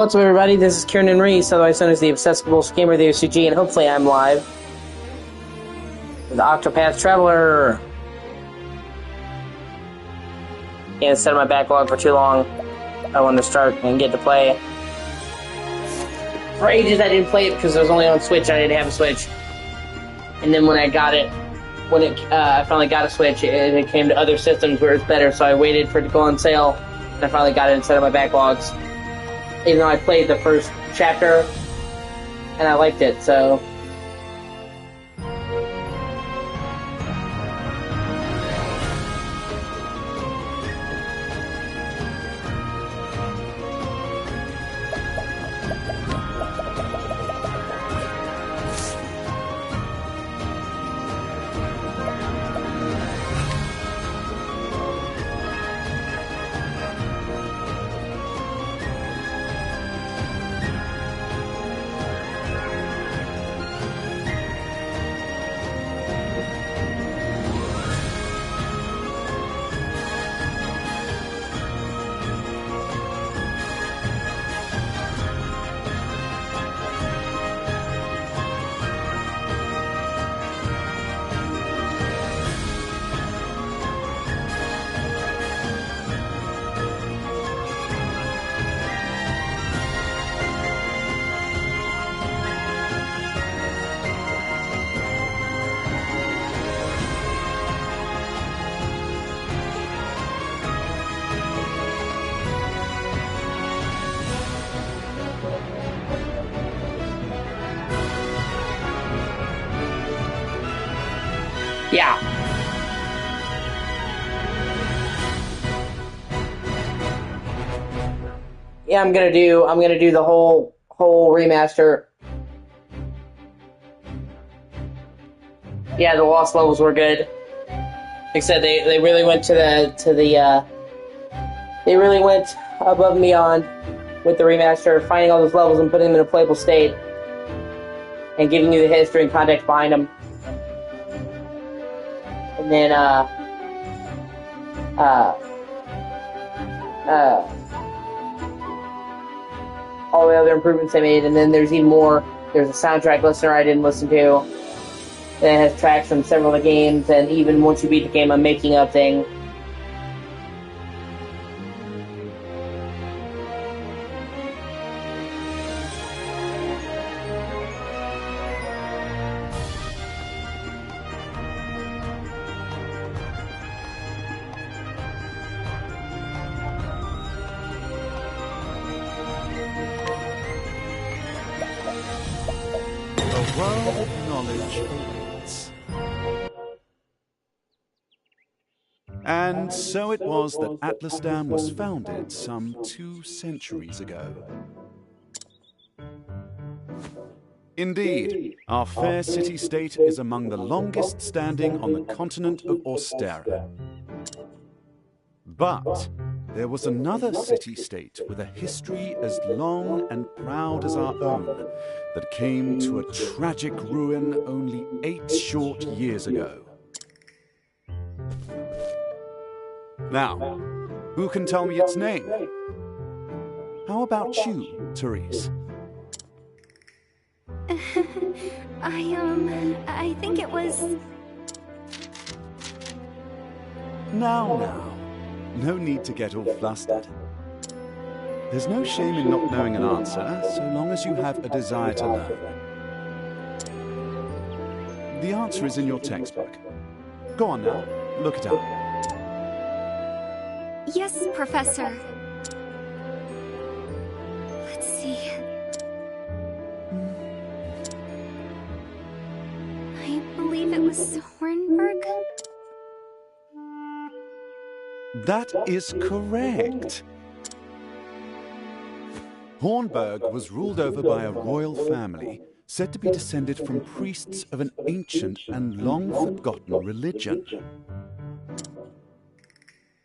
What's up, everybody? This is Kieran Reese, otherwise known as the Obsessive Gamer of the O.C.G, and hopefully I'm live with the Octopath Traveler. Yeah, instead of my backlog for too long, I wanted to start and get to play. For ages I didn't play it because it was only on Switch. I didn't have a Switch. And then when I got it, I finally got a Switch, it came to other systems where it's better, so I waited for it to go on sale, and I finally got it instead of my backlogs. Even though I played the first chapter, and I liked it, so... Yeah. Yeah, I'm gonna do the whole remaster. Yeah, the lost levels were good. Like I said, they really went they really went above and beyond with the remaster, finding all those levels and putting them in a playable state, and giving you the history and context behind them. And then, all the other improvements they made, and then there's even more. There's a soundtrack listener I didn't listen to. Then it has tracks from several of the games, and even once you beat the game, a making of thing. World of knowledge awaits. And so it was that Atlasdam was founded some 2 centuries ago. Indeed, our fair city-state is among the longest standing on the continent of Austera. But there was another city-state with a history as long and proud as our own that came to a tragic ruin only 8 short years ago. Now, who can tell me its name? How about you, Therese? I think it was... Now. No need to get all flustered. There's no shame in not knowing an answer, so long as you have a desire to learn. The answer is in your textbook. Go on now, look it up. Yes, Professor. Let's see. I believe it was Hornburg. That is correct. Hornburg was ruled over by a royal family, said to be descended from priests of an ancient and long-forgotten religion.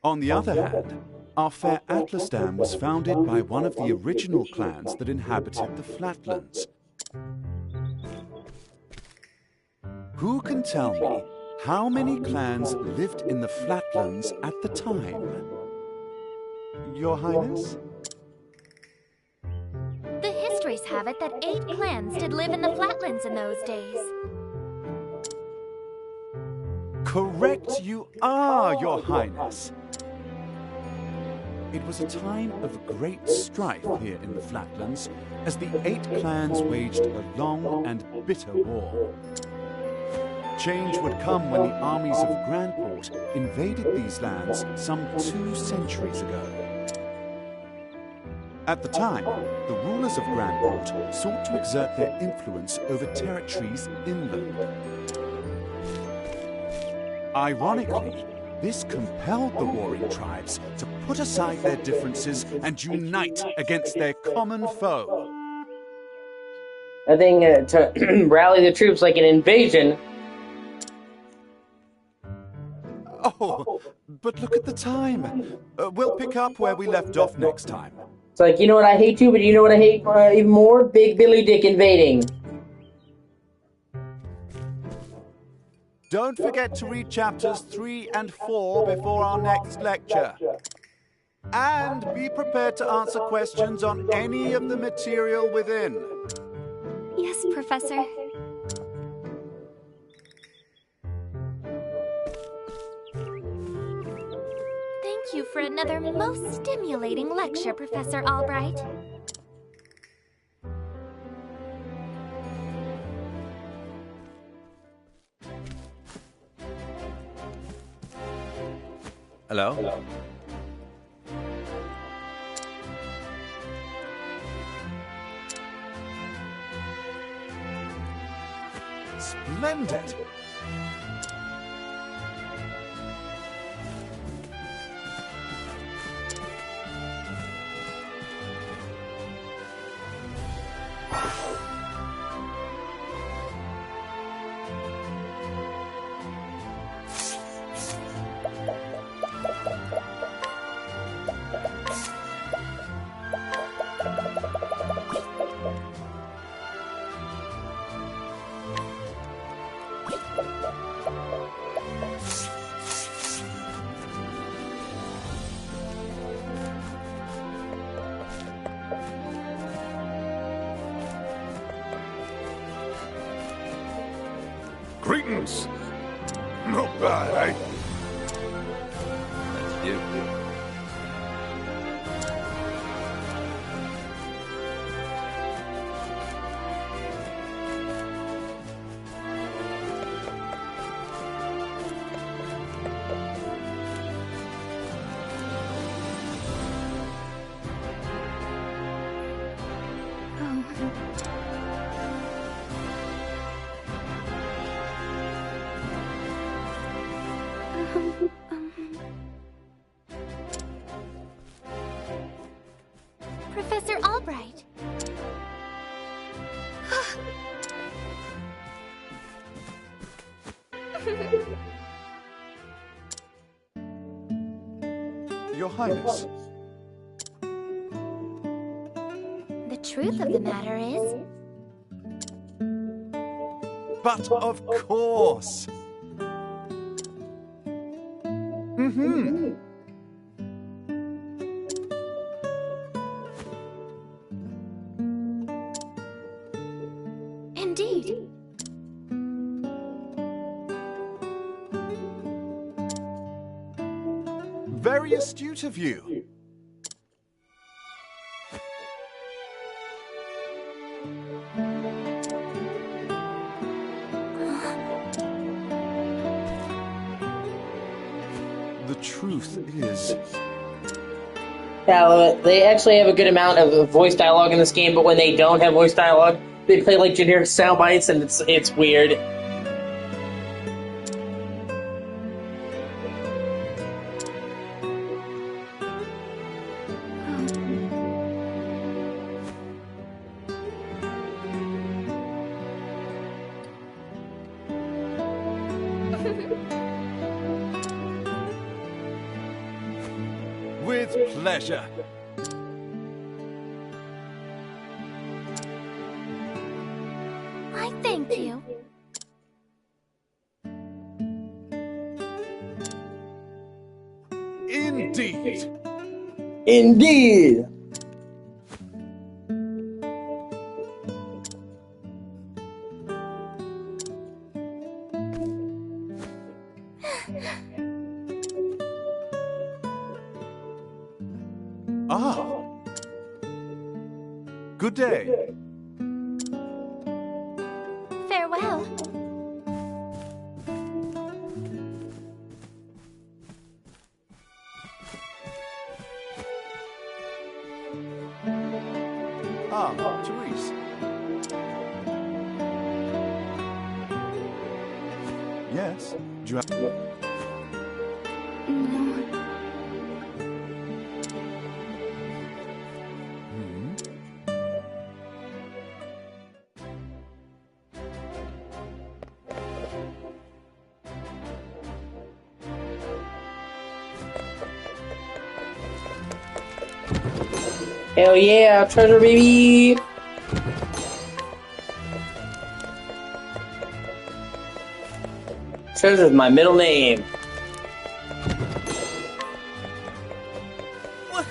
On the other hand, our fair Atlasdam was founded by one of the original clans that inhabited the Flatlands. Who can tell me how many clans lived in the Flatlands at the time? Your Highness? stories have it that 8 clans did live in the flatlands in those days. Correct you are, Your Highness. It was a time of great strife here in the flatlands as the 8 clans waged a long and bitter war. Change would come when the armies of Grandport invaded these lands some 2 centuries ago. At the time, the rulers of Grandport sought to exert their influence over territories inland. Ironically, this compelled the warring tribes to put aside their differences and unite against their common foe. I think to rally the troops like an invasion. Oh, but look at the time. We'll pick up where we left off next time. It's like, you know what I hate too, but you know what I hate even more? Big Billy Dick invading. Don't forget to read chapters 3 and 4 before our next lecture. And be prepared to answer questions on any of the material within. Yes, Professor. Thank you for another most stimulating lecture, Professor Albright. Hello? Splendid! Greetings! Not bad, eh? That's you. Professor Albright. Your Highness. The truth of the matter is... But of course! Indeed. Very astute of you. The truth is... Yeah, they actually have a good amount of voice dialogue in this game, but when they don't have voice dialogue, they play like generic sound bites, and it's weird. With pleasure. Why, thank you. Indeed. Indeed! Ah. Good day. Farewell. Ah, Therese. Yes. Do you have... Hell yeah, treasure baby! Treasure's my middle name. What?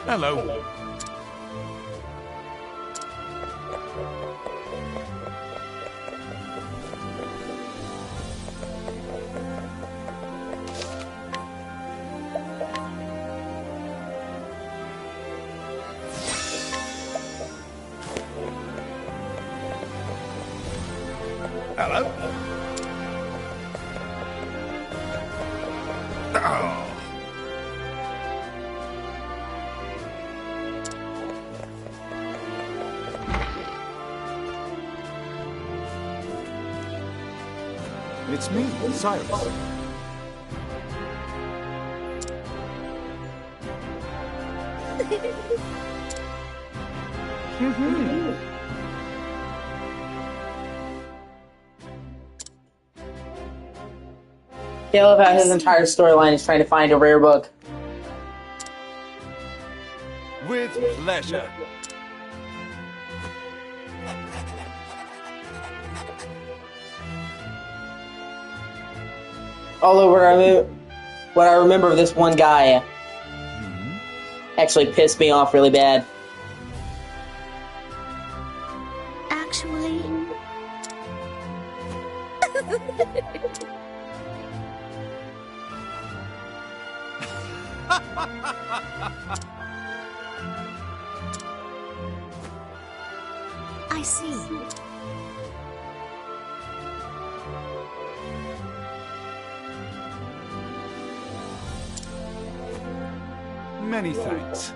Hello. Hello. Oh. It's me, Cyrus. I love how his entire storyline is trying to find a rare book. With pleasure. Although what I remember of this one guy actually pissed me off really bad. Actually... I see. Many thanks.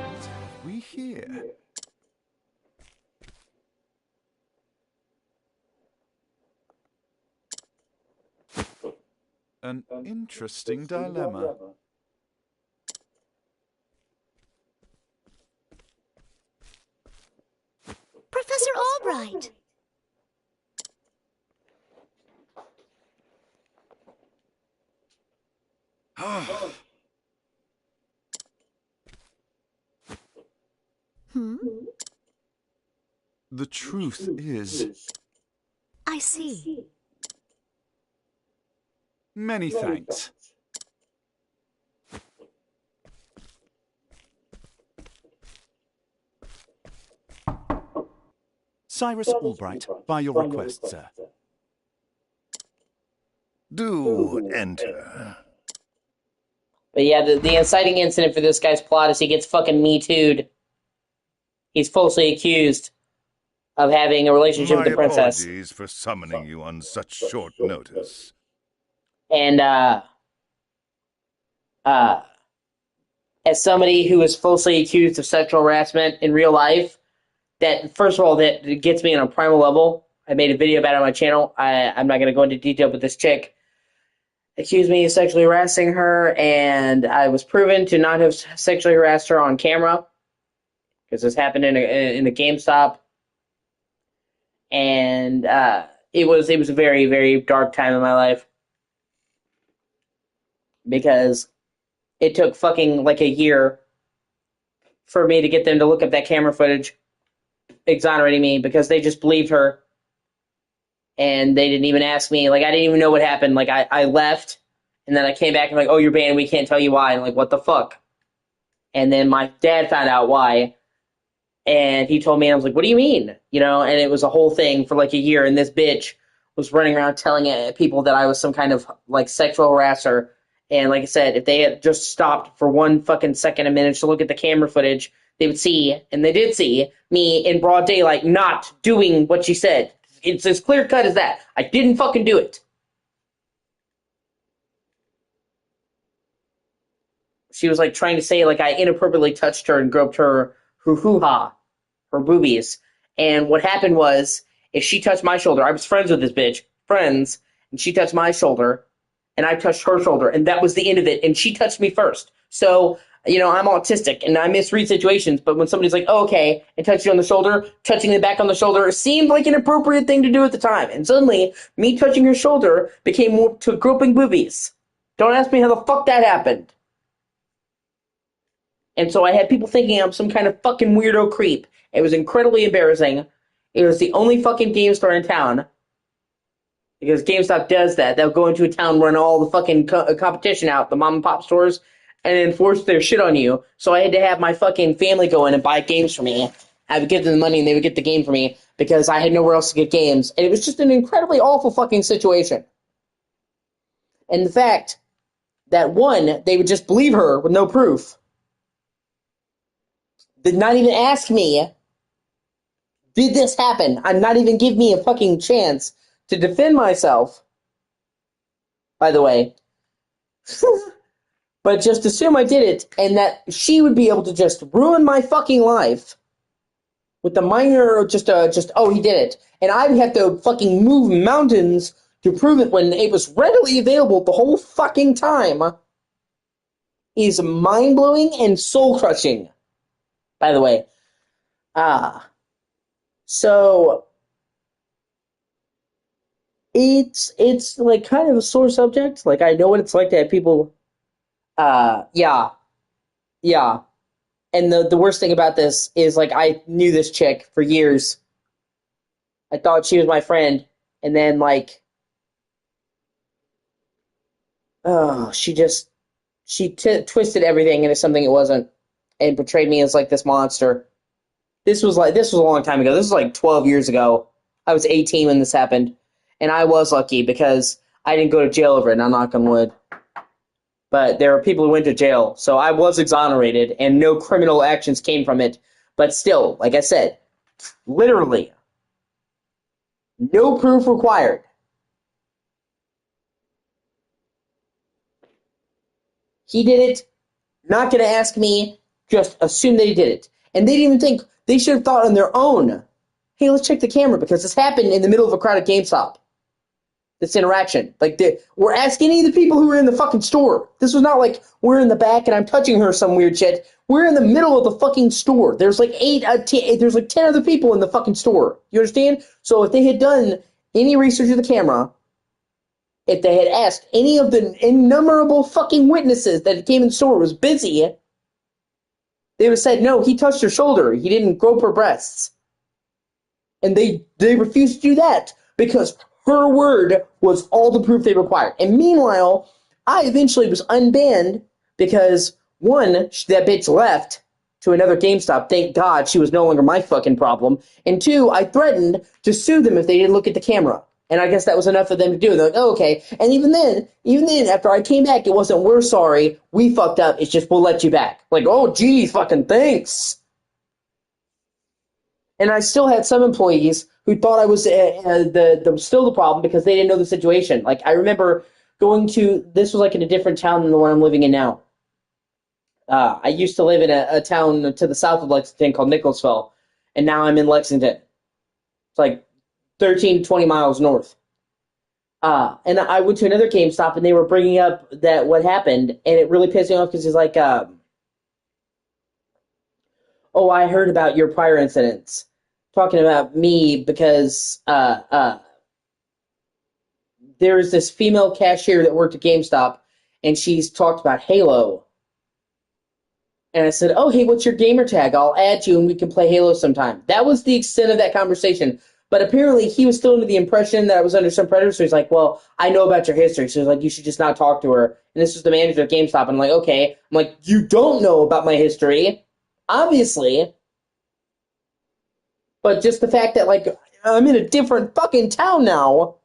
What have we here? An interesting dilemma. Professor Albright! The truth is... I see. Many thanks. Cyrus Albright, by your request, sir. Do enter. But yeah, the inciting incident for this guy's plot is he gets fucking Me Too'd. He's falsely accused of having a relationship with the princess. My apologies for summoning you on such short notice. And, as somebody who is falsely accused of sexual harassment in real life, that, first of all, that gets me on a primal level. I made a video about it on my channel. I'm not going to go into detail, but this chick accused me of sexually harassing her, and I was proven to not have sexually harassed her on camera, because this happened in a GameStop. And it was a very, very dark time in my life, because it took fucking like a year for me to get them to look up that camera footage exonerating me, because they just believed her and they didn't even ask me. Like, I didn't even know what happened. Like, I left, and then I came back and like, oh, you're banned. We can't tell you why. And like, what the fuck? And then my dad found out why, and he told me, and I was like, what do you mean? You know, and it was a whole thing for like a year, and this bitch was running around telling people that I was some kind of like sexual harasser. And like I said, if they had just stopped for 1 fucking second a minute to look at the camera footage, they would see, and they did see, me in broad daylight not doing what she said. It's as clear cut as that. I didn't fucking do it. She was like trying to say like I inappropriately touched her and groped her hoo-ha, her boobies. And what happened was, if she touched my shoulder, I was friends with this bitch, friends, and she touched my shoulder, and I touched her shoulder, and that was the end of it, and she touched me first. So, you know, I'm autistic, and I misread situations, but when somebody's like, oh, okay, and touch you on the shoulder, touching the back on the shoulder seemed like an appropriate thing to do at the time, and suddenly, me touching her shoulder became more to groping boobies. Don't ask me how the fuck that happened. And so I had people thinking I'm some kind of fucking weirdo creep. It was incredibly embarrassing. It was the only fucking game store in town. Because GameStop does that. They'll go into a town, run all the fucking competition out, the mom and pop stores, and then force their shit on you. So I had to have my fucking family go in and buy games for me. I would give them the money and they would get the game for me because I had nowhere else to get games. And it was just an incredibly awful fucking situation. And the fact that, one, they would just believe her with no proof. Did not even ask me, did this happen? And not even give me a fucking chance to defend myself, by the way. But just assume I did it, and that she would be able to just ruin my fucking life with the minor, oh, he did it. And I would have to fucking move mountains to prove it when it was readily available the whole fucking time. Is mind-blowing and soul-crushing, by the way. So it's like kind of a sore subject. Like, I know what it's like to have people, yeah. And the worst thing about this is, like, I knew this chick for years. I thought she was my friend, and then, like, she twisted everything into something it wasn't, and portrayed me as, like, this monster. This was a long time ago. This was like 12 years ago. I was 18 when this happened. And I was lucky because I didn't go to jail over it, and I'm knock on wood. But there were people who went to jail, so I was exonerated, and no criminal actions came from it. But still, like I said, literally, no proof required. He did it, not going to ask me, just assume that he did it. And they didn't even think, they should have thought on their own, hey, let's check the camera, because this happened in the middle of a crowded GameStop. This interaction. Like, we're asking any of the people who were in the fucking store. This was not like, we're in the back and I'm touching her some weird shit. We're in the middle of the fucking store. There's like 10 other people in the fucking store. You understand? So if they had done any research of the camera, if they had asked any of the innumerable fucking witnesses that came in the store was busy, they would have said, no, he touched her shoulder. He didn't grope her breasts. And they refused to do that because her word was all the proof they required. And meanwhile, I eventually was unbanned because, one, that bitch left to another GameStop. Thank God she was no longer my fucking problem. And two, I threatened to sue them if they didn't look at the camera. And I guess that was enough for them to do. They're like, oh, okay. And even then, after I came back, it wasn't, we're sorry, we fucked up, it's just, we'll let you back. Like, oh, gee, fucking thanks. And I still had some employees who thought I was still the problem because they didn't know the situation. Like, I remember this was like in a different town than the one I'm living in now. I used to live in a town to the south of Lexington called Nicholasville, and now I'm in Lexington. It's like 13 to 20 miles north. And I went to another GameStop, and they were bringing up what happened, and it really pissed me off because it's like, oh, I heard about your prior incidents. Talking about me because there's this female cashier that worked at GameStop, and she's talked about Halo. And I said, oh, hey, what's your gamer tag? I'll add you, and we can play Halo sometime. That was the extent of that conversation. But apparently he was still under the impression that I was under some predator, so he's like, well, I know about your history, so he's like, you should just not talk to her. And this was the manager of GameStop, and I'm like, okay. I'm like, you don't know about my history, obviously. But just the fact that, like, I'm in a different fucking town now,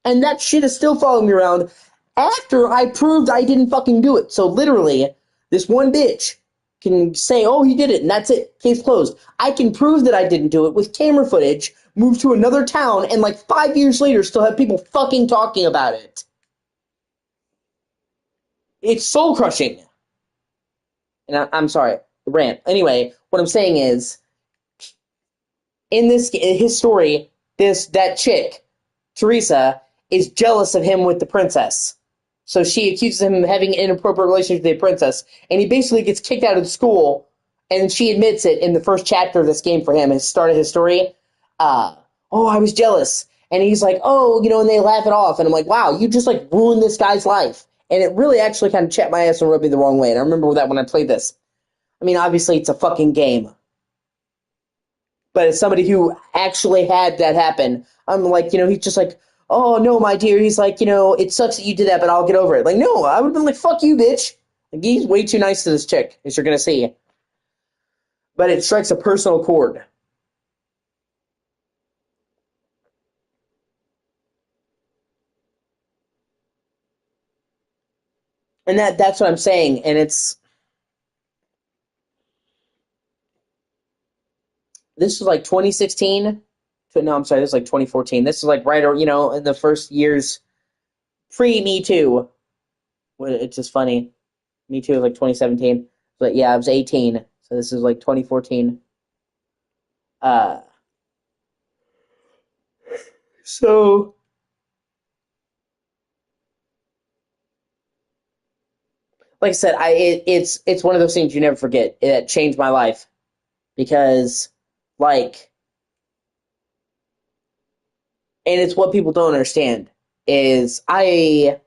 and that shit is still following me around after I proved I didn't fucking do it. So literally, this one bitch can say, oh, he did it, and that's it. Case closed. I can prove that I didn't do it with camera footage, move to another town, and like 5 years later still have people fucking talking about it. It's soul crushing. And I'm sorry, rant. Anyway, what I'm saying is, in his story, that chick, Teresa, is jealous of him with the princess. So she accuses him of having an inappropriate relationship with the princess, and he basically gets kicked out of the school, and she admits it in the first chapter of this game for him, his start of his story. Oh, I was jealous. And he's like, oh, and they laugh it off, and I'm like, wow, you just, like, ruined this guy's life. And it really actually kind of chapped my ass and rubbed me the wrong way, and I remember that when I played this. I mean, obviously, it's a fucking game. But as somebody who actually had that happen, I'm like, he's just like, oh, no, my dear. He's like, it sucks that you did that, but I'll get over it. Like, no, I would have been like, fuck you, bitch. Like, he's way too nice to this chick, as you're going to see. But it strikes a personal chord. And that's what I'm saying. And this was like 2016. No, I'm sorry, this was like 2014. This is like right, in the first years pre-Me Too. It's just funny. Me Too was like 2017. But yeah, I was 18. So this is like 2014. So like I said, it's one of those things you never forget. It changed my life because, like, and it's what people don't understand is I'm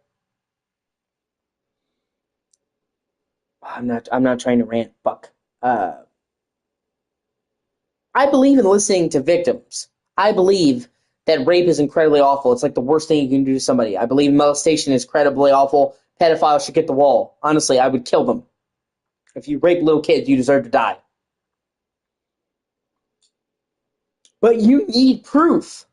not trying to rant. Fuck. I believe in listening to victims. I believe that rape is incredibly awful. It's like the worst thing you can do to somebody. I believe molestation is incredibly awful. Pedophiles should get the wall. Honestly, I would kill them. If you rape little kids, you deserve to die. But you need proof.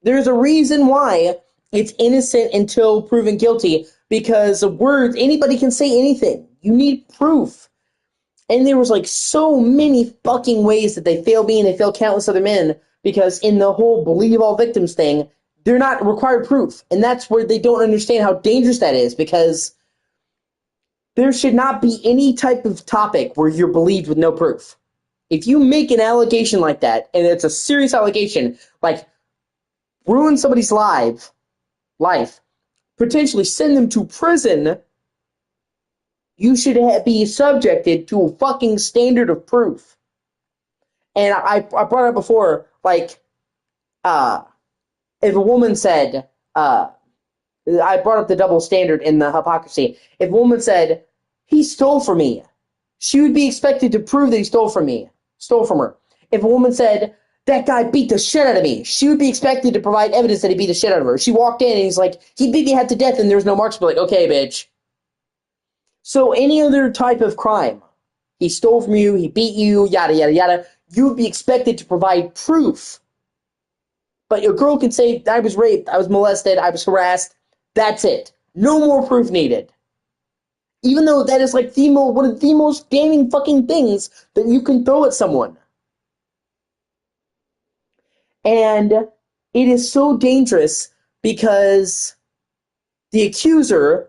There's a reason why it's innocent until proven guilty, because of words, anybody can say anything. You need proof. And there was like so many fucking ways that they failed me and they failed countless other men, because in the whole believe all victims thing, they're not required proof. And that's where they don't understand how dangerous that is, because there should not be any type of topic where you're believed with no proof. If you make an allegation like that, and it's a serious allegation, like ruin somebody's life, potentially send them to prison, you should be subjected to a fucking standard of proof. And I brought it up before, like, if a woman said, I brought up the double standard in the hypocrisy. If a woman said, he stole from me, she would be expected to prove that he stole from her. If a woman said, that guy beat the shit out of me, she would be expected to provide evidence that he beat the shit out of her. She walked in and he's like, he beat me half to death and there's no marks, but like, okay, bitch. So any other type of crime, he stole from you, he beat you, yada, yada, yada, you would be expected to provide proof. But a girl can say, I was raped, I was molested, I was harassed, that's it. No more proof needed. Even though that is like one of the most damning fucking things that you can throw at someone. And it is so dangerous because the accuser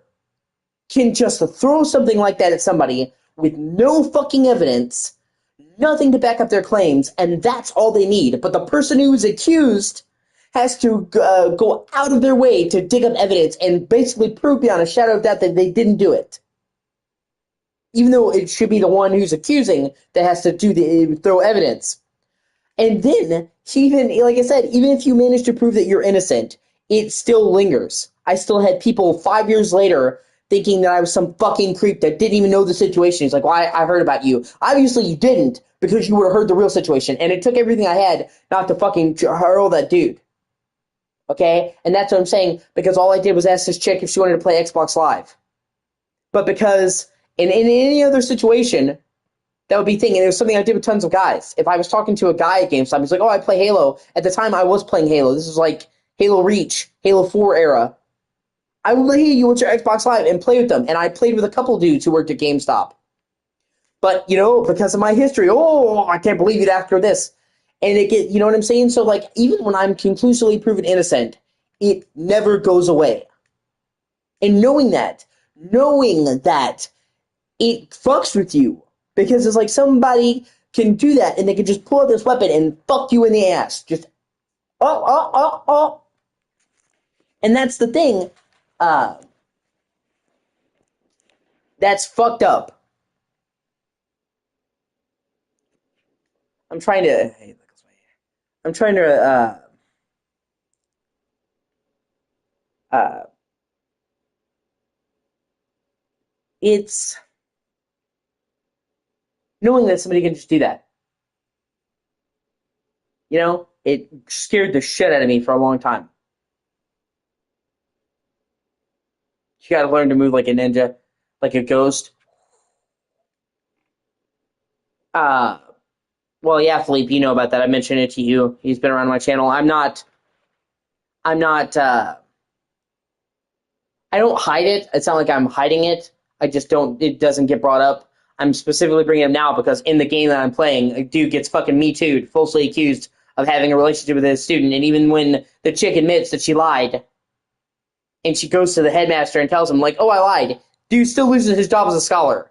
can just throw something like that at somebody with no fucking evidence, nothing to back up their claims, and that's all they need. But the person who is accused has to go out of their way to dig up evidence and basically prove beyond a shadow of doubt that they didn't do it. Even though it should be the one who's accusing that has to throw evidence. And then, like I said, even if you manage to prove that you're innocent, it still lingers. I still had people 5 years later thinking that I was some fucking creep that didn't even know the situation. He's like, well, I heard about you. Obviously you didn't, because you would have heard the real situation. And it took everything I had not to fucking hurl that dude. Okay? And that's what I'm saying, because all I did was ask this chick if she wanted to play Xbox Live. But because in any other situation, that would be thing. And it was something I did with tons of guys. If I was talking to a guy at GameStop, he's like, oh, I play Halo. At the time, I was playing Halo. This was like Halo Reach, Halo 4 era. I would let you with your Xbox Live and play with them. And I played with a couple dudes who worked at GameStop. But, because of my history, I can't believe you'd after this. And you know what I'm saying? So, like, even when I'm conclusively proven innocent, it never goes away. And knowing that, it fucks with you. Because it's like somebody can do that and they can just pull out this weapon and fuck you in the ass. Just, oh. And that's the thing. That's fucked up. I'm trying to it's knowing that somebody can just do that. It scared the shit out of me for a long time. You gotta learn to move like a ninja, like a ghost. Well, yeah, Philippe, you know about that. I mentioned it to you. He's been around my channel. I don't hide it. It's not like I'm hiding it. It doesn't get brought up. I'm specifically bringing it up now because in the game that I'm playing, a dude gets fucking Me Too'd, falsely accused of having a relationship with his student. And even when the chick admits that she lied, and she goes to the headmaster and tells him, like, oh, I lied, dude still loses his job as a scholar.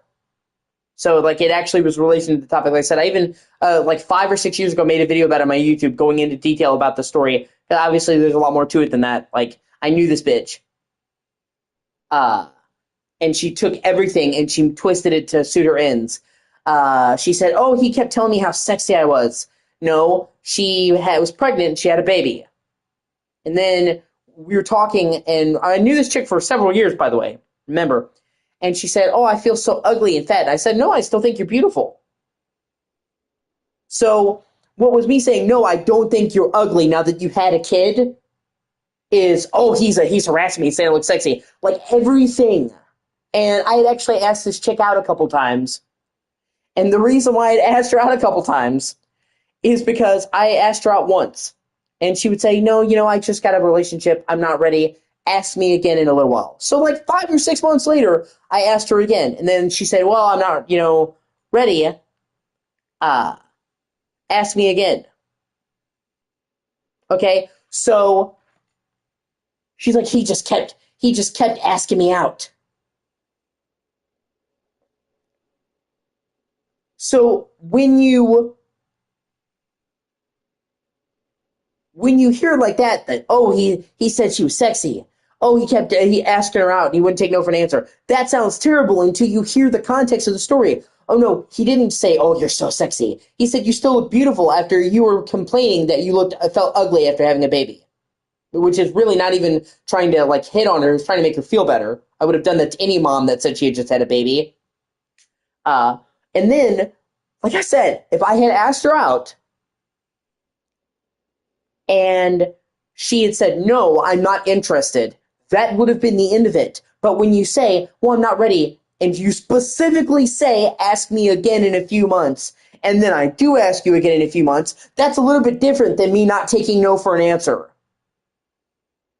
So, like, it actually was related to the topic. Like I said, I even, 5 or 6 years ago, made a video about it on my YouTube going into detail about the story. Obviously, there's a lot more to it than that. Like, I knew this bitch. And she took everything and she twisted it to suit her ends. She said, oh, he kept telling me how sexy I was. No, she was pregnant and she had a baby. And then we were talking, and I knew this chick for several years, by the way. Remember? And she said, oh, I feel so ugly and fat. And I said, no, I still think you're beautiful. So what was me saying, no, I don't think you're ugly now that you had a kid, is, oh, he's harassing me, saying I look sexy. Like, everything. And I had actually asked this chick out a couple times. And the reason why I'd asked her out a couple times is because I asked her out once. And she would say, no, I just got a relationship. I'm not ready. Ask me again in a little while. So like 5 or 6 months later, I asked her again. And then she said, well, I'm not, ready. Ask me again. Okay? So she's like, he just kept asking me out. So when you hear like that, oh, he said she was sexy. Oh, he asking her out and he wouldn't take no for an answer. That sounds terrible until you hear the context of the story. Oh no, he didn't say, oh, you're so sexy. He said you still look beautiful after you were complaining that you felt ugly after having a baby. Which is really not even trying to like hit on her, it's trying to make her feel better. I would have done that to any mom that said she had just had a baby. And then, like I said, if I had asked her out and she had said, no, I'm not interested, that would have been the end of it. But when you say, well, I'm not ready, and you specifically say, ask me again in a few months, and then I do ask you again in a few months, that's a little bit different than me not taking no for an answer.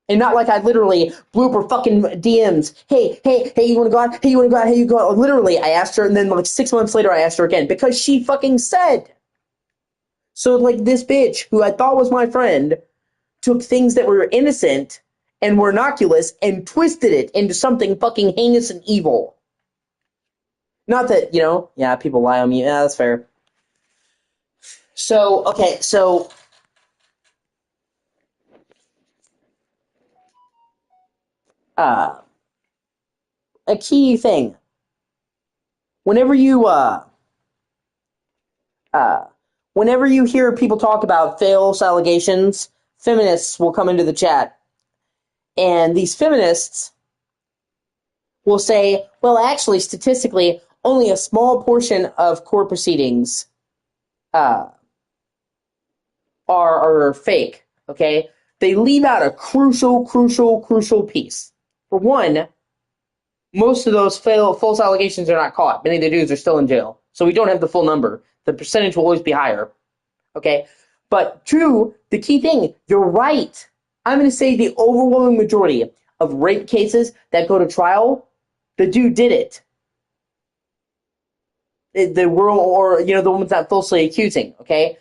And not like I literally blew up her fucking DMs. Hey, you want to go out? Hey, you want to go out? Hey, you go out? Literally, I asked her, and then like 6 months later, I asked her again because she fucking said. So like this bitch, who I thought was my friend, took things that were innocent and were innocuous and twisted it into something fucking heinous and evil. Not that, yeah, people lie on me. Yeah, that's fair. So, okay, so a key thing. Whenever you hear people talk about false allegations, feminists will come into the chat. And these feminists will say, well, actually, statistically, only a small portion of court proceedings are fake, okay? They leave out a crucial piece. For one, most of those false allegations are not caught. Many of the dudes are still in jail. So we don't have the full number. The percentage will always be higher, okay? But two, the key thing, you're right. I'm going to say the overwhelming majority of rape cases that go to trial, the dude did it. The world, or, the woman's not falsely accusing, okay?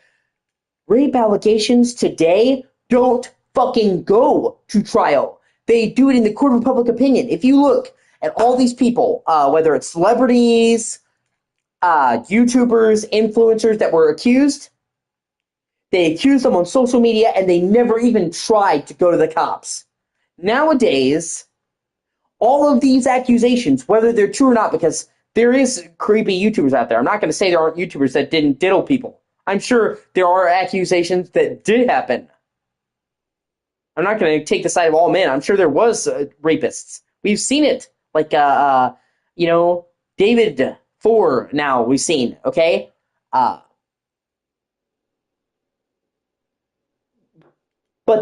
Rape allegations today don't fucking go to trial. They do it in the court of public opinion. If you look at all these people, whether it's celebrities, YouTubers, influencers that were accused, they accused them on social media and they never even tried to go to the cops. Nowadays, all of these accusations, whether they're true or not, because there is creepy YouTubers out there. I'm not going to say there aren't YouTubers that didn't diddle people. I'm sure there are accusations that did happen. I'm not going to take the side of all men. I'm sure there was rapists. We've seen it. Like, David 4 now we've seen, okay? But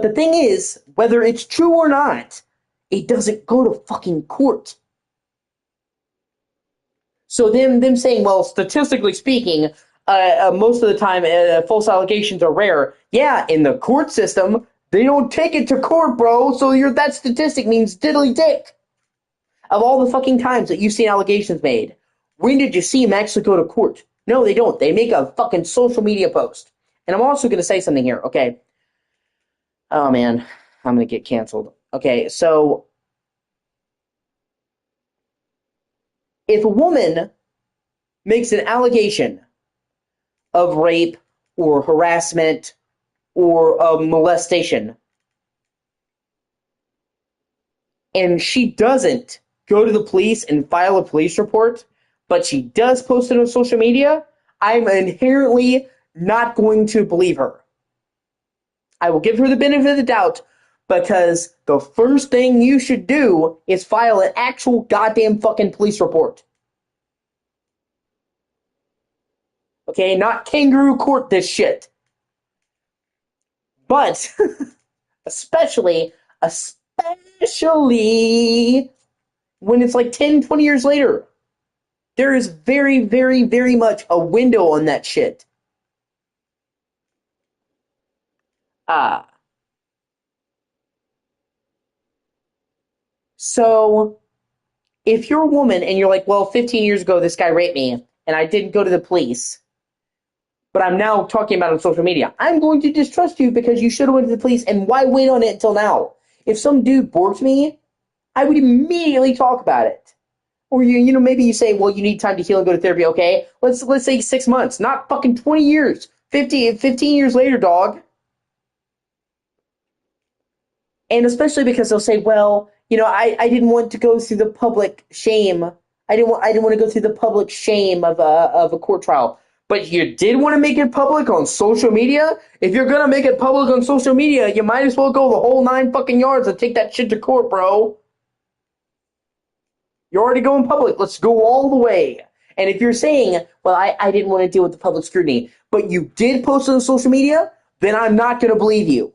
the thing is, whether it's true or not, it doesn't go to fucking court. So them saying, well, statistically speaking, most of the time false allegations are rare. Yeah, in the court system, they don't take it to court, bro. So that statistic means diddly dick. Of all the fucking times that you've seen allegations made, when did you see them actually go to court? No, they don't. They make a fucking social media post. And I'm also going to say something here, okay? Oh, man. I'm going to get canceled. Okay, so if a woman makes an allegation of rape or harassment or molestation, and she doesn't go to the police and file a police report, but she does post it on social media, I'm inherently not going to believe her. I will give her the benefit of the doubt, because the first thing you should do is file an actual goddamn fucking police report. Okay, not kangaroo court this shit. But, especially when it's like 10, 20 years later, there is very, very, very much a window on that shit. So, if you're a woman and you're like, well, 15 years ago this guy raped me, and I didn't go to the police, but I'm now talking about it on social media, I'm going to distrust you because you should have went to the police, and why wait on it until now? If some dude borked me, I would immediately talk about it. Or maybe you say, well, you need time to heal and go to therapy, okay? Let's say 6 months, not fucking 20 years. 15 years later, dog. And especially because they'll say, well, I didn't want to go through the public shame. I didn't want to go through the public shame of a court trial. But you did want to make it public on social media? If you're gonna make it public on social media, you might as well go the whole 9 fucking yards and take that shit to court, bro. You're already going public. Let's go all the way. And if you're saying, well, I didn't want to deal with the public scrutiny, but you did post it on social media, then I'm not going to believe you.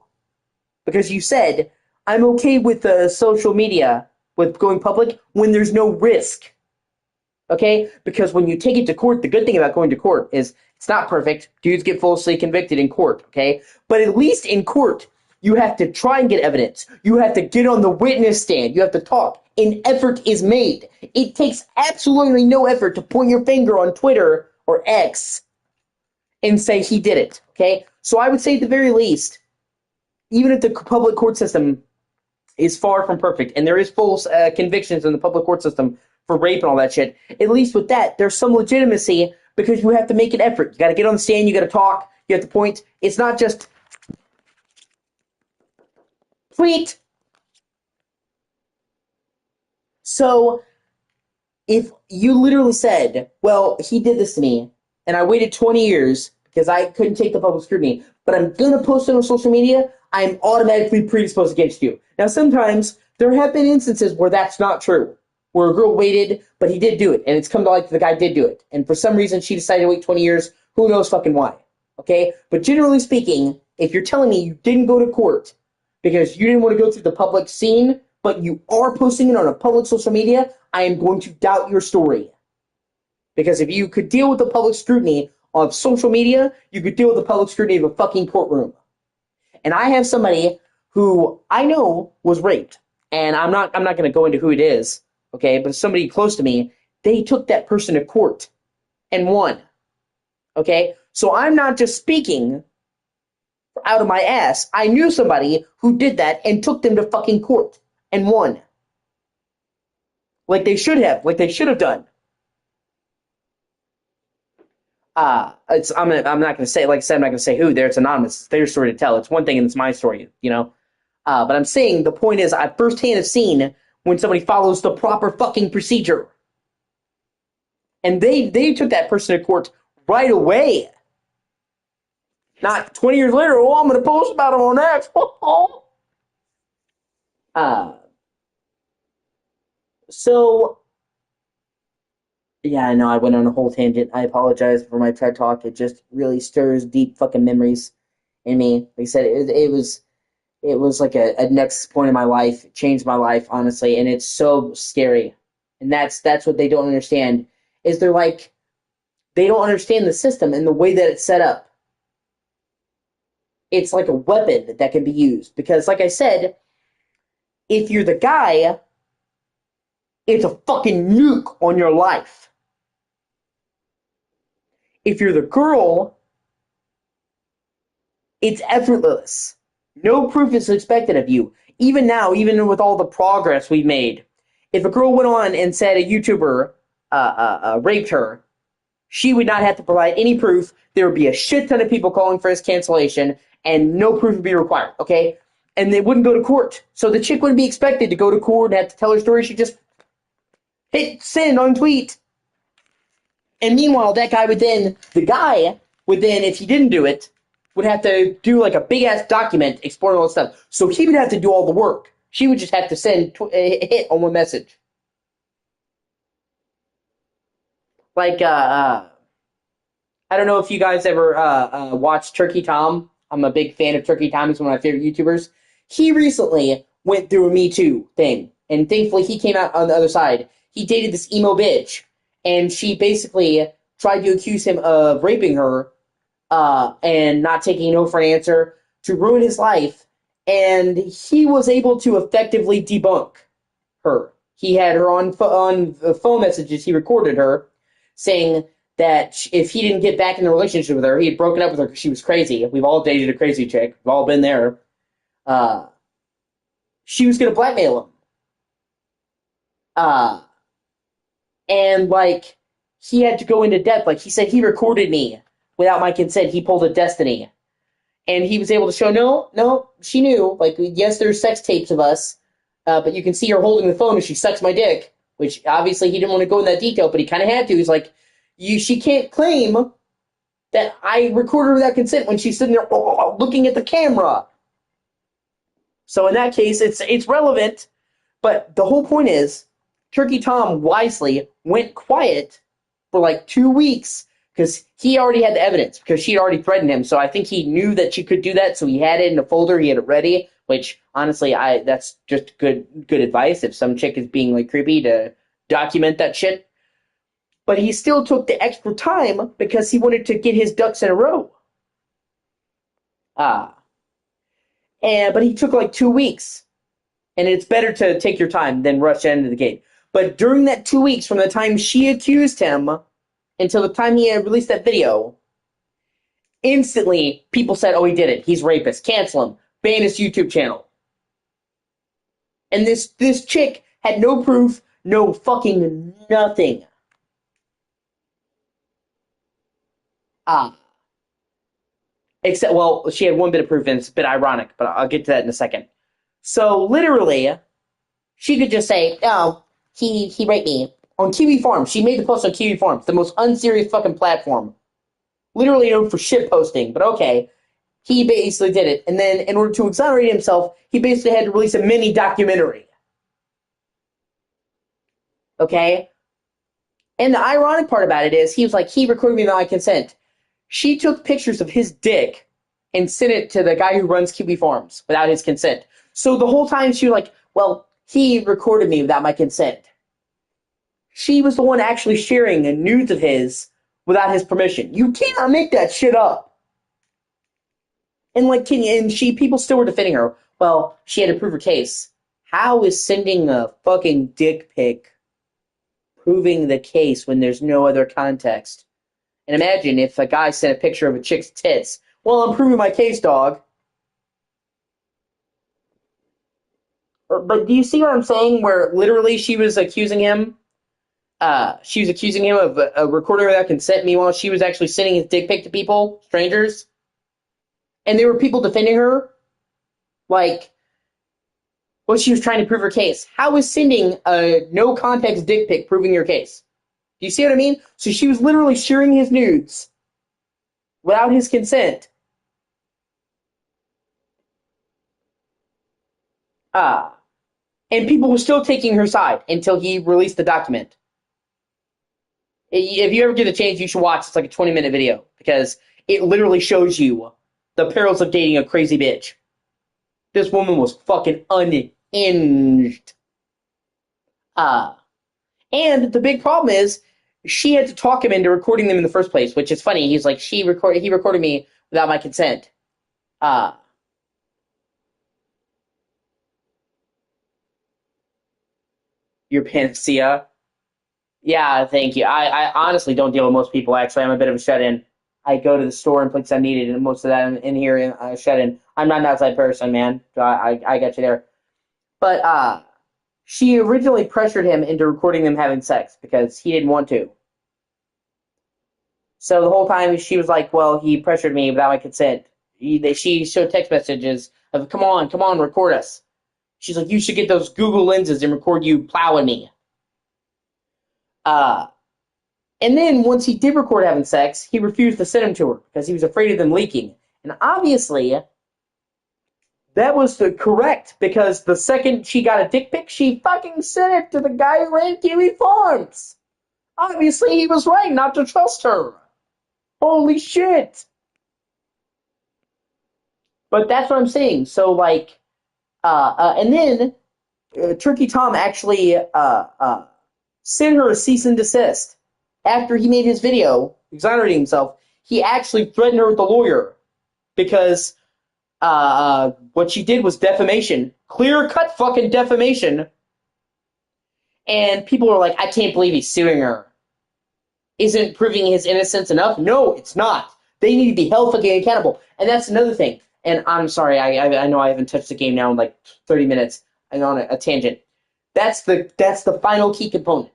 Because you said, I'm okay with social media, with going public, when there's no risk. Okay? Because when you take it to court, the good thing about going to court is it's not perfect. Dudes get falsely convicted in court, okay? But at least in court, you have to try and get evidence. You have to get on the witness stand. You have to talk. An effort is made. It takes absolutely no effort to point your finger on Twitter or X and say he did it, okay? So I would say at the very least, even if the public court system is far from perfect and there is false convictions in the public court system for rape and all that shit, at least with that, there's some legitimacy because you have to make an effort. You got to get on the stand, you got to talk, you have to point. It's not just tweet. So if you literally said, well, he did this to me and I waited 20 years because I couldn't take the public scrutiny, but I'm going to post it on social media, I'm automatically predisposed against you. Now, sometimes there have been instances where that's not true. where a girl waited, but he did do it, and it's come to light that the guy did do it. And for some reason, she decided to wait 20 years. Who knows fucking why? Okay? But generally speaking, if you're telling me you didn't go to court because you didn't want to go through the public scene, but you are posting it on a public social media, I am going to doubt your story. Because if you could deal with the public scrutiny of social media, you could deal with the public scrutiny of a fucking courtroom. And I have somebody who I know was raped, and I'm not going to go into who it is, okay? But somebody close to me, they took that person to court and won, okay? So I'm not just speaking out of my ass. I knew somebody who did that and took them to fucking court and won, like they should have done. I'm not going to say, like I said, I'm not going to say who. There, it's anonymous. It's their story to tell. It's one thing, and it's my story, you know. But I'm saying the point is, I firsthand have seen when somebody follows the proper fucking procedure, and they took that person to court right away. Not 20 years later. Oh, I'm going to post about him on X. So. Yeah, I know I went on a whole tangent. I apologize for my TED Talk. It just really stirs deep fucking memories in me. Like I said, it was like a next point in my life. It changed my life, honestly, and it's so scary. And that's what they don't understand, is they don't understand the system and the way that it's set up. It's like a weapon that can be used. Because, like I said, if you're the guy, it's a fucking nuke on your life. If you're the girl, it's effortless. No proof is expected of you. Even now, even with all the progress we've made, if a girl went on and said a YouTuber raped her, she would not have to provide any proof. There would be a shit ton of people calling for his cancellation, and no proof would be required, okay? And they wouldn't go to court. So the chick wouldn't be expected to go to court and have to tell her story. She'd just hit send on tweet. And meanwhile, the guy would then, if he didn't do it, would have to do like a big ass document exploring all this stuff. So he would have to do all the work. She would just have to send a hit on one message. Like, I don't know if you guys ever watched Turkey Tom. I'm a big fan of Turkey Tom. He's one of my favorite YouTubers. He recently went through a Me Too thing, and thankfully he came out on the other side. He dated this emo bitch, and she basically tried to accuse him of raping her and not taking no for an answer to ruin his life. And he was able to effectively debunk her. He had her on the phone messages. He recorded her saying that if he didn't get back in the relationship with her, he had broken up with her because she was crazy. We've all dated a crazy chick. We've all been there. She was going to blackmail him. And, like, he had to go into depth. Like, he said he recorded me without my consent. He pulled a Destiny. And he was able to show, no, she knew. Like, yes, there's sex tapes of us, but you can see her holding the phone and she sucks my dick, which obviously he didn't want to go in that detail, but he kind of had to. He's like, she can't claim that I recorded her without consent when she's sitting there looking at the camera. So in that case, it's relevant, but the whole point is, Turkey Tom wisely went quiet for like 2 weeks because he already had the evidence, because she had already threatened him. So I think he knew that she could do that, so he had it in a folder, he had it ready, which honestly, that's just good advice if some chick is being like creepy, to document that shit. But he still took the extra time because he wanted to get his ducks in a row. But he took like 2 weeks. And it's better to take your time than rush into the gate. But during that 2 weeks, from the time she accused him until the time he had released that video, instantly people said, oh, he did it. He's a rapist. Cancel him. Ban his YouTube channel. And this chick had no proof, no fucking nothing. Except, well, she had one bit of proof, and it's a bit ironic, but I'll get to that in a second. So, literally, she could just say, oh, he raped me. On Kiwi Farms. She made the post on Kiwi Farms, the most unserious fucking platform. Literally known for shit posting, but okay. He basically did it. And then, in order to exonerate himself, he basically had to release a mini documentary. Okay? And the ironic part about it is, he was like, he recorded me without my consent. She took pictures of his dick and sent it to the guy who runs Kiwi Farms without his consent. So the whole time she was like, well, he recorded me without my consent. She was the one actually sharing nudes of his without his permission. You cannot make that shit up. And people still were defending her. Well, she had to prove her case. How is sending a fucking dick pic proving the case when there's no other context? And imagine if a guy sent a picture of a chick's tits. Well, I'm proving my case, dog. But do you see what I'm saying? Where literally she was accusing him. She was accusing him of a recording without consent. Meanwhile, she was actually sending his dick pic to people, strangers. And there were people defending her. Like, well, she was trying to prove her case. How is sending a no-context dick pic proving your case? Do you see what I mean? So she was literally sharing his nudes without his consent. And people were still taking her side until he released the document. If you ever get a chance, you should watch. It's like a 20-minute video because it literally shows you the perils of dating a crazy bitch. This woman was fucking unhinged. And the big problem is she had to talk him into recording them in the first place, which is funny. He's like, he recorded me without my consent. Your panacea. Yeah, thank you. I honestly don't deal with most people, actually. I'm a bit of a shut-in. I go to the store and places I'm needed, and most of that in here, I shut-in. I'm not an outside person, man. So I got you there. But she originally pressured him into recording them having sex because he didn't want to. So the whole time she was like, well, he pressured me without my consent. She showed text messages of, come on, record us. She's like, you should get those Google lenses and record you plowing me. And then once he did record having sex, he refused to send them to her because he was afraid of them leaking. And obviously, that was correct because the second she got a dick pic, she fucking sent it to the guy who ran Kiwi Farms. Obviously, he was right not to trust her. Holy shit. But that's what I'm saying. So, like, and then Turkey Tom actually sent her a cease and desist. After he made his video exonerating himself, he actually threatened her with a lawyer because what she did was defamation. Clear-cut fucking defamation. And people are like, I can't believe he's suing her. Isn't proving his innocence enough? No, it's not. They need to be held fucking accountable. And that's another thing. And I'm sorry, I know I haven't touched the game now in like 30 minutes. I'm on a tangent. That's the final key component.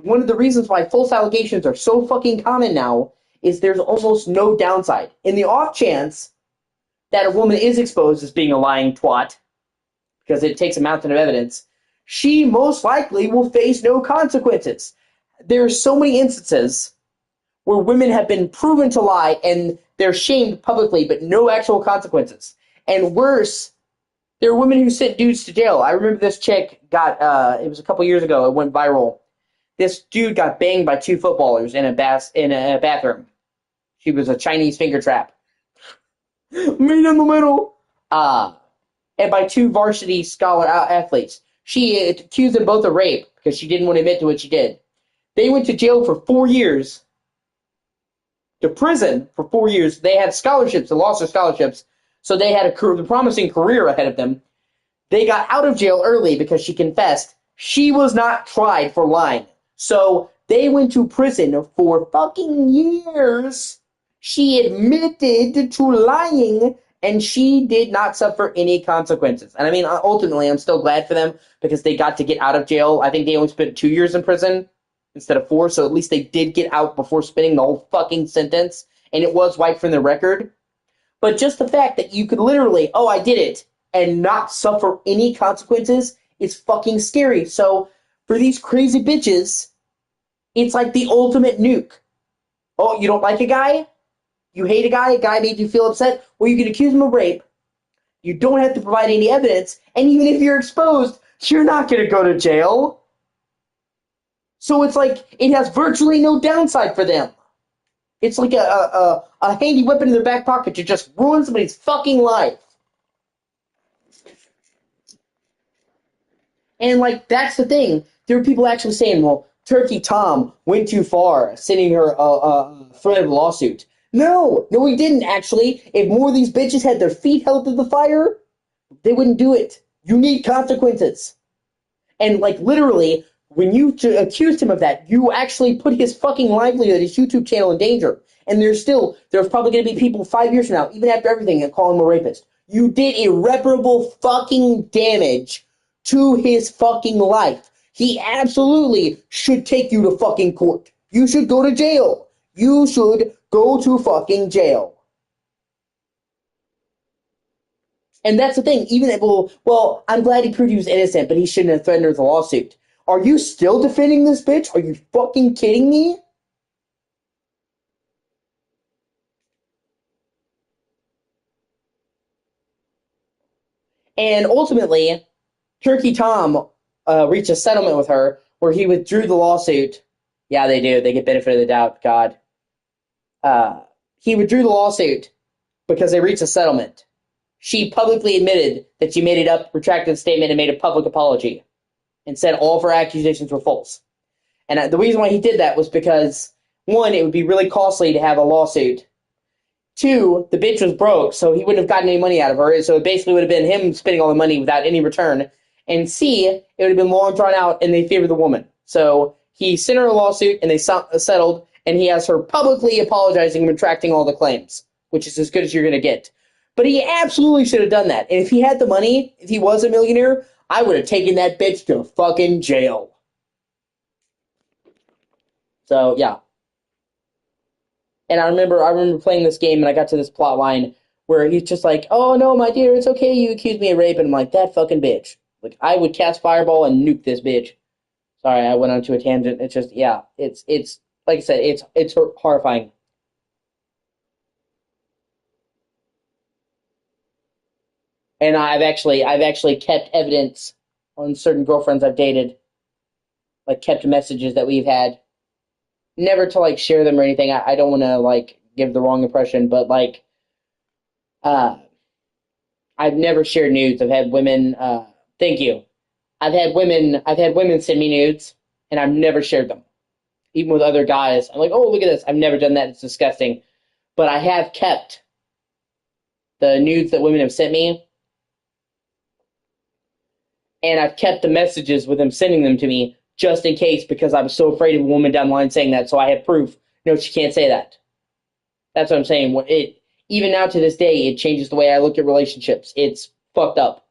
One of the reasons why false allegations are so fucking common now is there's almost no downside. In the off chance that a woman is exposed as being a lying twat, because it takes a mountain of evidence, she most likely will face no consequences. There are so many instances where women have been proven to lie and they're shamed publicly, but no actual consequences. And worse, there are women who sent dudes to jail. I remember this chick got, it was a couple years ago, it went viral. This dude got banged by two footballers in a bathroom. She was a Chinese finger trap. Meet in the middle. And by two varsity scholar athletes. She accused them both of rape because she didn't want to admit to what she did. They went to jail for 4 years. To prison for 4 years. They had scholarships. They lost their scholarships. So they had a promising career ahead of them. They got out of jail early because she confessed. She was not tried for lying. So they went to prison for fucking years. She admitted to lying, and she did not suffer any consequences. And I mean, ultimately, I'm still glad for them because they got to get out of jail. I think they only spent 2 years in prison instead of 4, so at least they did get out before spending the whole fucking sentence, and it was wiped from their record. But just the fact that you could literally, oh, I did it, and not suffer any consequences is fucking scary. So for these crazy bitches, it's like the ultimate nuke. Oh, you don't like a guy? You hate a guy made you feel upset? Well, you can accuse him of rape. You don't have to provide any evidence, and even if you're exposed, you're not going to go to jail. So it's like it has virtually no downside for them. It's like a handy weapon in their back pocket to just ruin somebody's fucking life. And, like, that's the thing. There are people actually saying, well, Turkey Tom went too far, sending her threat of a lawsuit. No, he didn't, actually. If more of these bitches had their feet held to the fire, they wouldn't do it. You need consequences. And, like, literally, when you accused him of that, you actually put his fucking livelihood, his YouTube channel, in danger. And there's probably going to be people 5 years from now, even after everything, that call him a rapist. You did irreparable fucking damage to his fucking life. He absolutely should take you to fucking court. You should go to jail. You should go to fucking jail. And that's the thing. Even if, well, I'm glad he proved he was innocent, but he shouldn't have threatened her with a lawsuit. Are you still defending this bitch? Are you fucking kidding me? And ultimately, Turkey Tom reached a settlement with her where he withdrew the lawsuit. Yeah, they do. They get benefit of the doubt. God. He withdrew the lawsuit because they reached a settlement. She publicly admitted that she made it up, retracted the statement, and made a public apology, and said all of her accusations were false. And the reason why he did that was because, one, it would be really costly to have a lawsuit. Two, the bitch was broke, so he wouldn't have gotten any money out of her, so it basically would have been him spending all the money without any return. And C, it would have been long drawn out, and they favored the woman. So he sent her a lawsuit, and they settled, and he has her publicly apologizing and retracting all the claims, which is as good as you're going to get. But he absolutely should have done that. And if he had the money, if he was a millionaire, I would have taken that bitch to fucking jail. So, yeah. And I remember playing this game, and I got to this plot line where he's just like, oh, no, my dear, it's okay, you accused me of rape. And I'm like, that fucking bitch. Like, I would cast Fireball and nuke this bitch. Sorry, I went on to a tangent. It's just, yeah, it's like I said, it's horrifying. And I've actually kept evidence on certain girlfriends I've dated, like kept messages that we've had. Never to like share them or anything. I don't want to like give the wrong impression, but like, I've never shared nudes. I've had women. Thank you. I've had women send me nudes, and I've never shared them, even with other guys. I'm like, oh, look at this. I've never done that. It's disgusting. But I have kept the nudes that women have sent me. And I've kept the messages with them sending them to me just in case, because I was so afraid of a woman down the line saying that. So I have proof. No, she can't say that. That's what I'm saying. Even now to this day, it changes the way I look at relationships. It's fucked up.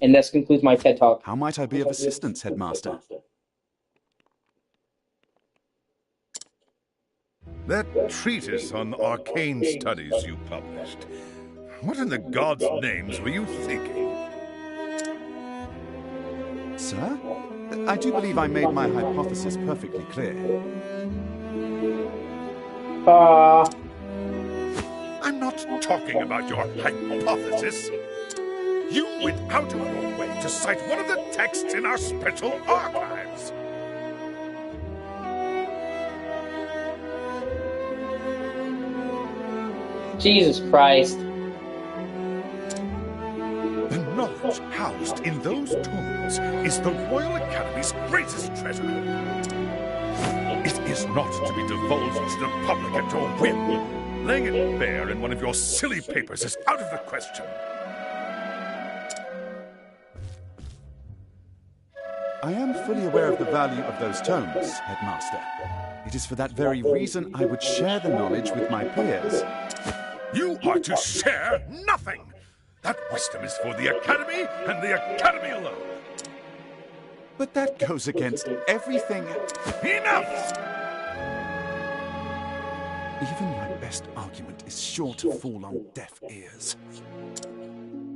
And this concludes my TED Talk. How might I be of assistance, Headmaster? That treatise on arcane studies you published. What in the gods' names were you thinking? Sir? I do believe I made my hypothesis perfectly clear. I'm not talking about your hypothesis. You went out of your way to cite one of the texts in our special archives. Jesus Christ. The knowledge housed in those tomes is the Royal Academy's greatest treasure. It is not to be divulged to the public at your whim. Laying it bare in one of your silly papers is out of the question. I am fully aware of the value of those tomes, Headmaster. It is for that very reason I would share the knowledge with my peers. You are to share nothing! That wisdom is for the Academy and the Academy alone! But that goes against everything... Enough! Even my best argument is sure to fall on deaf ears.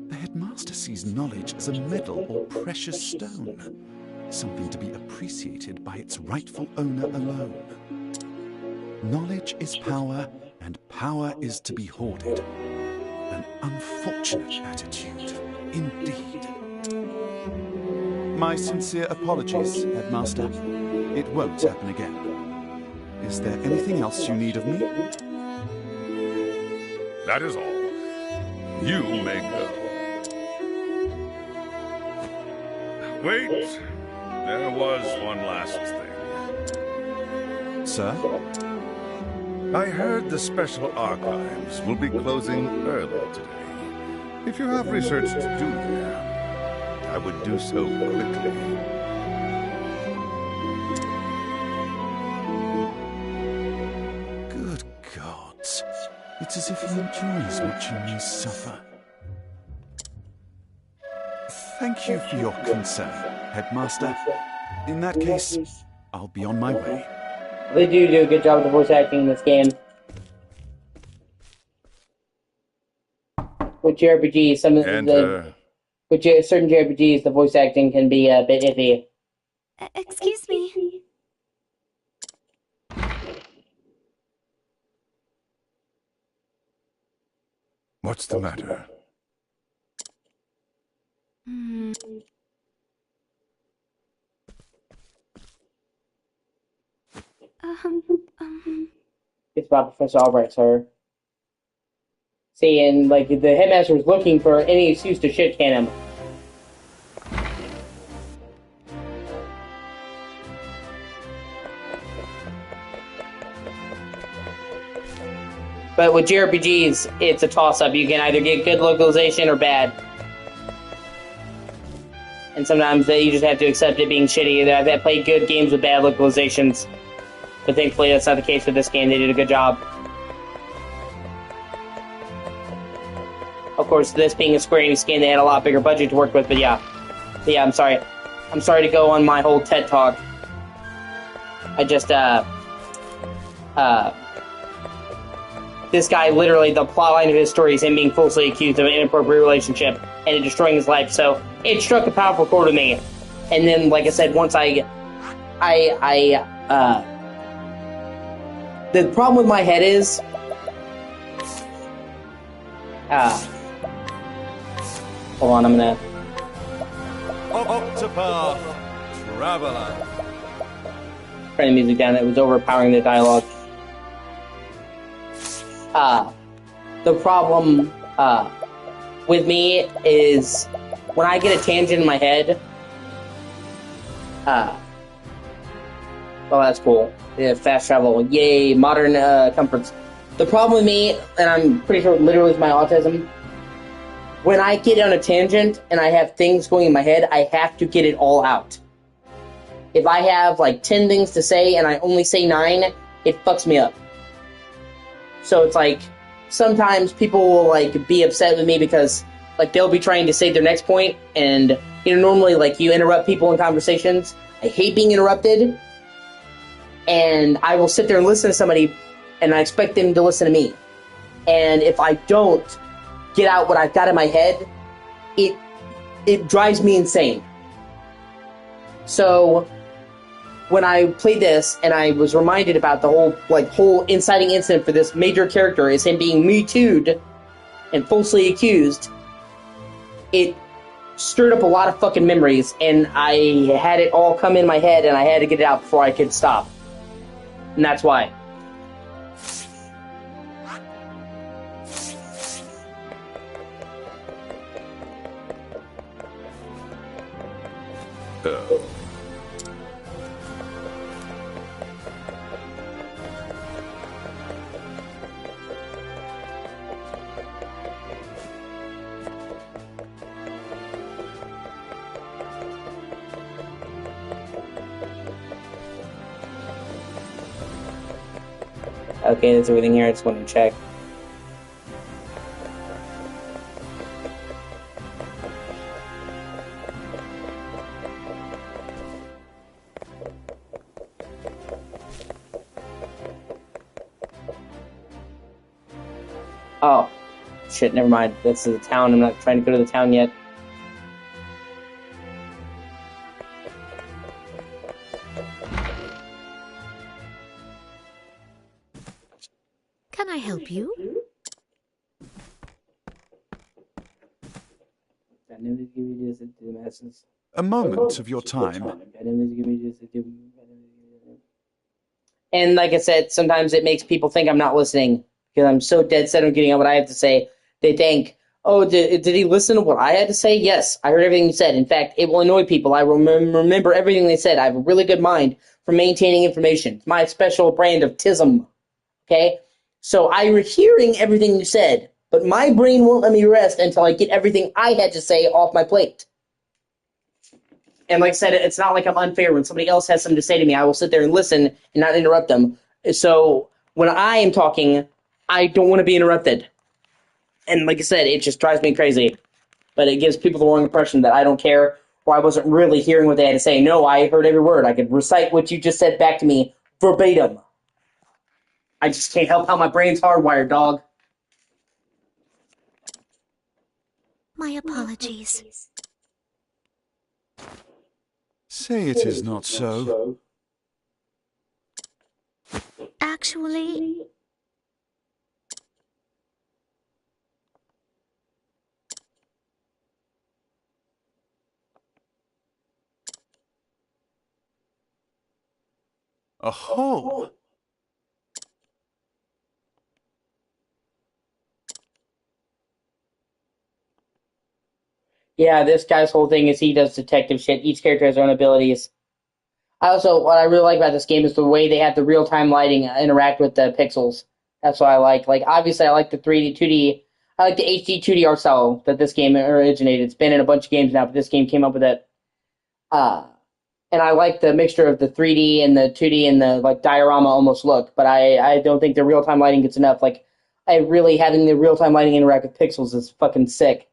The Headmaster sees knowledge as a medal or precious stone, something to be appreciated by its rightful owner alone. Knowledge is power, and power is to be hoarded. An unfortunate attitude, indeed. My sincere apologies, Headmaster. It won't happen again. Is there anything else you need of me? That is all. You may go. Wait! There was one last thing. Sir? I heard the Special Archives will be closing early today. If you have research to do there, I would do so quickly. Good gods. It's as if he enjoys watching me suffer. Thank you for your concern, Headmaster. In that case, I'll be on my way. They do a good job of the voice acting in this game. With JRPGs, with certain JRPGs, the voice acting can be a bit iffy. Excuse me. What's the matter? It's about Professor Albright, sir. See, and like the headmaster was looking for any excuse to shit can him. But with JRPGs, it's a toss-up. You can either get good localization or bad. And sometimes you just have to accept it being shitty. I've played good games with bad localizations. But thankfully that's not the case with this game. They did a good job. Of course, this being a Square Enix game, they had a lot bigger budget to work with, but yeah. But yeah, I'm sorry. I'm sorry to go on my whole TED Talk. I just, this guy, literally, the plotline of his story is him being falsely accused of an inappropriate relationship and it destroying his life, so it struck a powerful chord with me. And then, like I said, once the problem with my head is, hold on, I'm gonna... Octopath Traveler. Turn the music down, it was overpowering the dialogue. The problem, with me is, when I get a tangent in my head, well, that's cool. Yeah, fast travel, yay, modern, comforts. The problem with me, and I'm pretty sure literally it's my autism, when I get on a tangent and I have things going in my head, I have to get it all out. If I have like 10 things to say and I only say 9, it fucks me up. So it's like, sometimes people will like be upset with me because like they'll be trying to say their next point, and you know, normally like you interrupt people in conversations. I hate being interrupted, and I will sit there and listen to somebody and I expect them to listen to me. And if I don't get out what I've got in my head, it drives me insane. So when I played this and I was reminded about the whole inciting incident for this major character is him being Me Too'd and falsely accused, it stirred up a lot of fucking memories, and I had it all come in my head and I had to get it out before I could stop. And that's why. Okay, that's everything here. I just want to check. Oh, shit, never mind. This is the town. I'm not trying to go to the town yet. Can I help you? I knew they'd give you this to the masses. A moment of your time. And like I said, sometimes it makes people think I'm not listening because I'm so dead set on getting on what I have to say. They think, oh, did he listen to what I had to say? Yes, I heard everything he said. In fact, it will annoy people. I remember everything they said. I have a really good mind for maintaining information. It's my special brand of tism. Okay? So I'm hearing everything you said, but my brain won't let me rest until I get everything I had to say off my plate. And like I said, it's not like I'm unfair. When somebody else has something to say to me, I will sit there and listen and not interrupt them. So when I am talking, I don't want to be interrupted. And like I said, it just drives me crazy. But it gives people the wrong impression that I don't care or I wasn't really hearing what they had to say. No, I heard every word. I could recite what you just said back to me verbatim. I just can't help how my brain's hardwired, dog. My apologies. Say it is not so. Actually, A hole? Yeah, this guy's whole thing is he does detective shit. Each character has their own abilities. What I really like about this game is the way they have the real-time lighting interact with the pixels. That's what I like. Like, obviously, I like the 3D, 2D. I like the HD 2D art style that this game originated. It's been in a bunch of games now, but this game came up with it. And I like the mixture of the 3D and the 2D and the, like, diorama almost look. But I don't think the real-time lighting gets enough. Like, having the real-time lighting interact with pixels is fucking sick.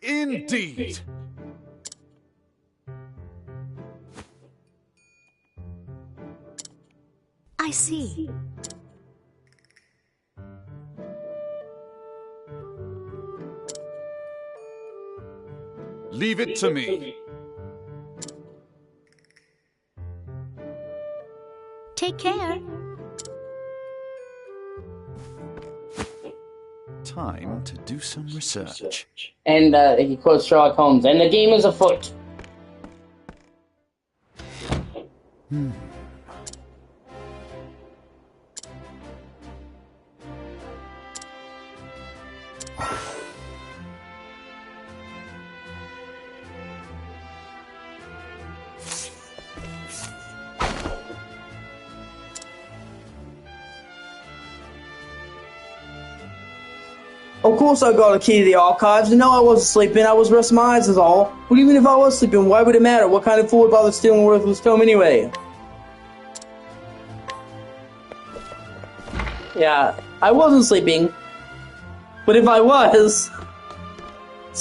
Indeed! I see. Leave it to me. Take care. Time to do some research. And he quotes Sherlock Holmes, and the game is afoot. Of course I got a key to the archives, and no, I wasn't sleeping, I was resting my eyes is all. But even if I was sleeping, why would it matter? What kind of fool would bother stealing a worthless tome anyway? Yeah, I wasn't sleeping. But if I was...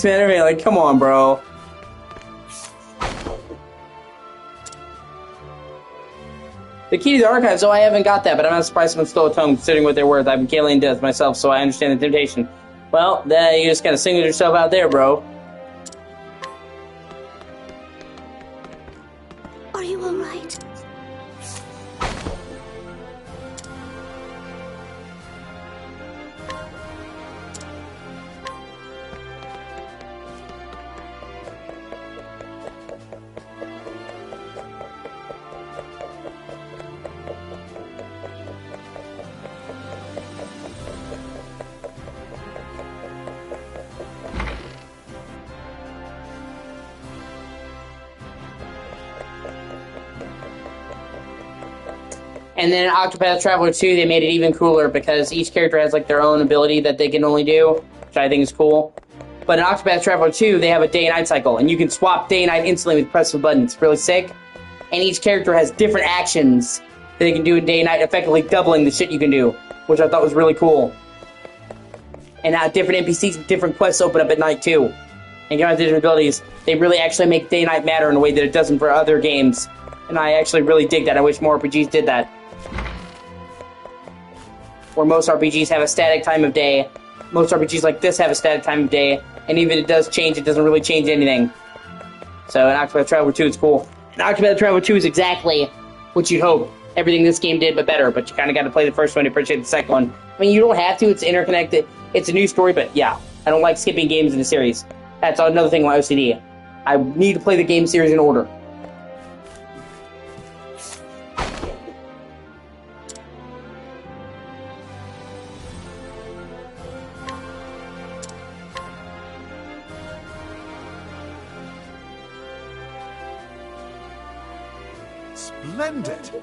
Man, like, come on, bro. The key to the archives, I haven't got that, but I'm not surprised someone stole a tome considering what they're worth. I've been Kalian does myself, so I understand the temptation. Well, then you just kind of singled yourself out there, bro. Are you alright? And then in Octopath Traveler 2, they made it even cooler because each character has like their own ability that they can only do, which I think is cool. But in Octopath Traveler 2, they have a day and night cycle, and you can swap day and night instantly with the press of a button. It's really sick. And each character has different actions that they can do in day and night, effectively doubling the shit you can do, which I thought was really cool. And different NPCs with different quests open up at night too. And you have different abilities. They really actually make day and night matter in a way that it doesn't for other games. And I actually really dig that. I wish more RPGs did that. Where most RPGs have a static time of day. Most RPGs like this have a static time of day. And even if it does change, it doesn't really change anything. So in Octopath Traveler 2, it's cool. Octopath Traveler 2 is exactly what you'd hope. Everything this game did, but better. But you kind of got to play the first one to appreciate the second one. I mean, you don't have to. It's interconnected. It's a new story, but yeah. I don't like skipping games in a series. That's another thing with OCD. I need to play the game series in order. Splendid!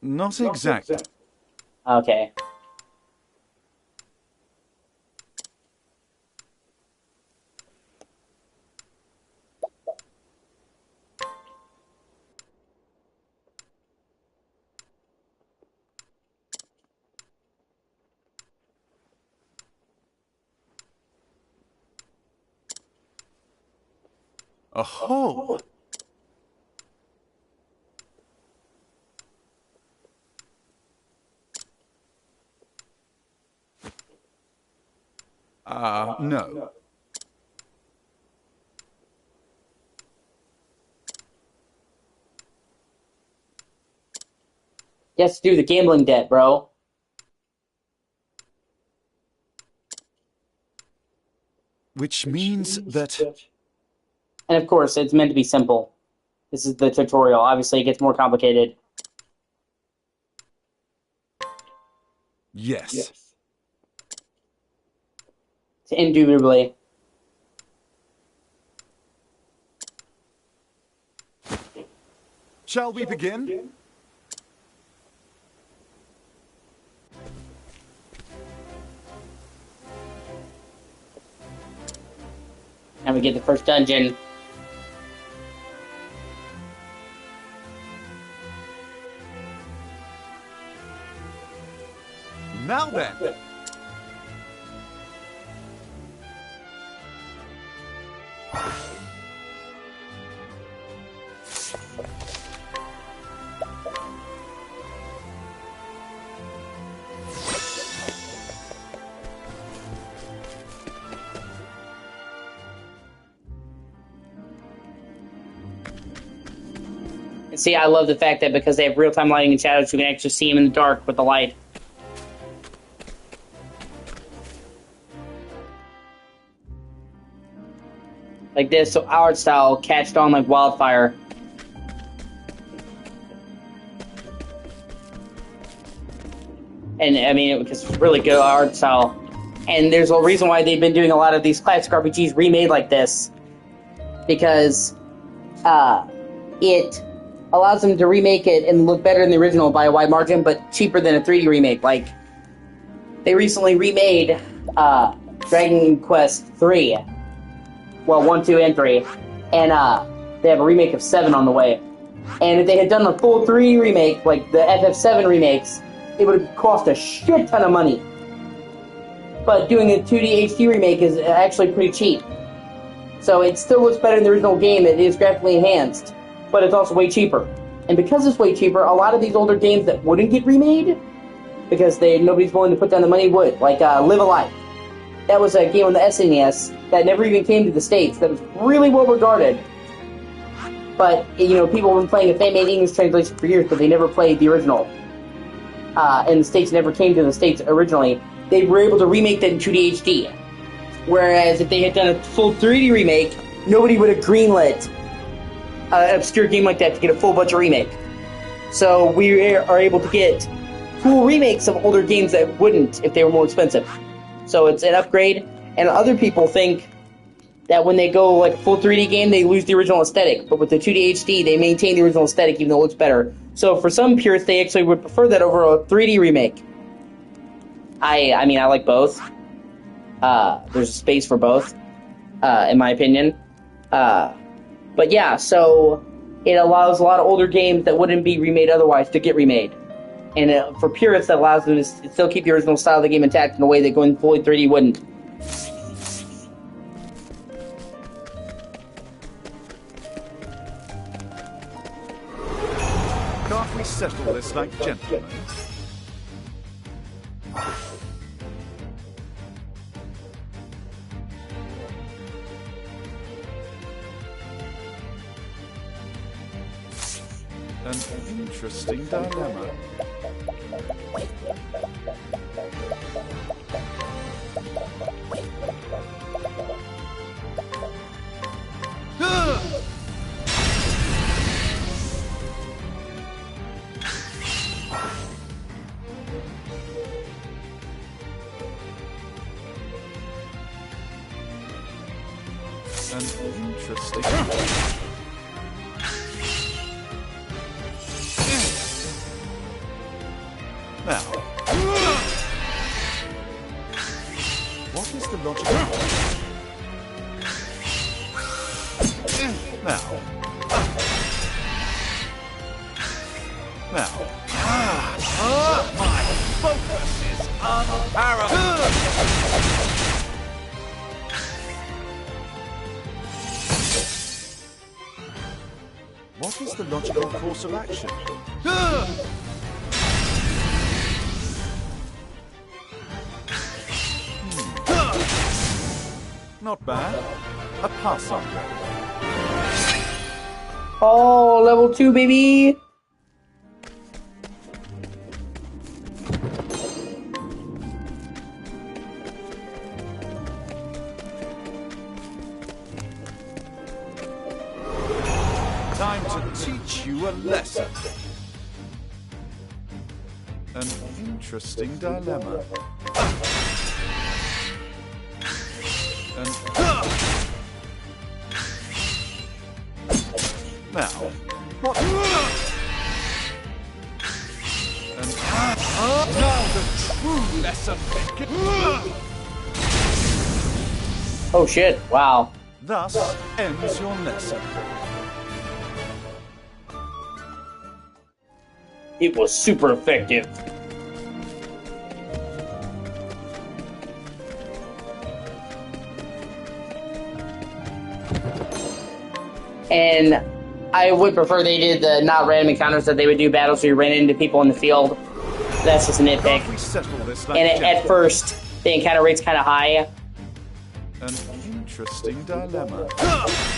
Not exactly. Okay. A hole? No. Yes, do the gambling debt, bro. Which means that... And of course, it's meant to be simple. This is the tutorial. Obviously, it gets more complicated. Yes. Indubitably. Shall we begin? Now we get the first dungeon. Now then. And see, I love the fact that because they have real-time lighting and shadows, you can actually see them in the dark with the light. Like this, so art style catched on like wildfire. And I mean, because it's really good art style. And there's a reason why they've been doing a lot of these classic RPGs remade like this. Because it allows them to remake it and look better than the original by a wide margin, but cheaper than a 3D remake. Like, they recently remade Dragon Quest 3. Well, 1, 2, and 3. And they have a remake of 7 on the way. And if they had done a full 3D remake, like the FF7 remakes, it would have cost a shit ton of money. But doing a 2D HD remake is actually pretty cheap. So it still looks better than the original game. It is graphically enhanced, but it's also way cheaper. And because it's way cheaper, a lot of these older games that wouldn't get remade, because nobody's willing to put down the money, would. Like Live a Life. That was a game on the SNES that never even came to the States. That was really well regarded. But, you know, people have been playing a fan-made English translation for years, but they never played the original. And the States never came to the States originally. They were able to remake that in 2D HD. Whereas if they had done a full 3D remake, nobody would have greenlit an obscure game like that to get a full budget remake. So we are able to get cool remakes of older games that wouldn't if they were more expensive. So it's an upgrade, and other people think that when they go like full 3D game, they lose the original aesthetic. But with the 2D HD, they maintain the original aesthetic even though it looks better. So for some purists, they actually would prefer that over a 3D remake. I mean, I like both. There's space for both, in my opinion. But yeah, so it allows a lot of older games that wouldn't be remade otherwise to get remade. And for purists, that allows them to still keep the original style of the game intact in a way that going fully 3D wouldn't. Can't we say settle this like gentlemen? An interesting dilemma. An interesting. Now, what is the logic? Now, my focus is unparalleled. What is the logical course of action? Not bad. A pass upgrade. Oh, level 2, baby! Time to teach you a lesson. An interesting dilemma. Now, what? Now the true lesson. Oh shit, wow. Thus ends your lesson. It was super effective. And I would prefer they did the not random encounters, that they would do battles where you ran into people in the field. That's just a nitpick. And at first, the encounter rate's kind of high. An interesting dilemma.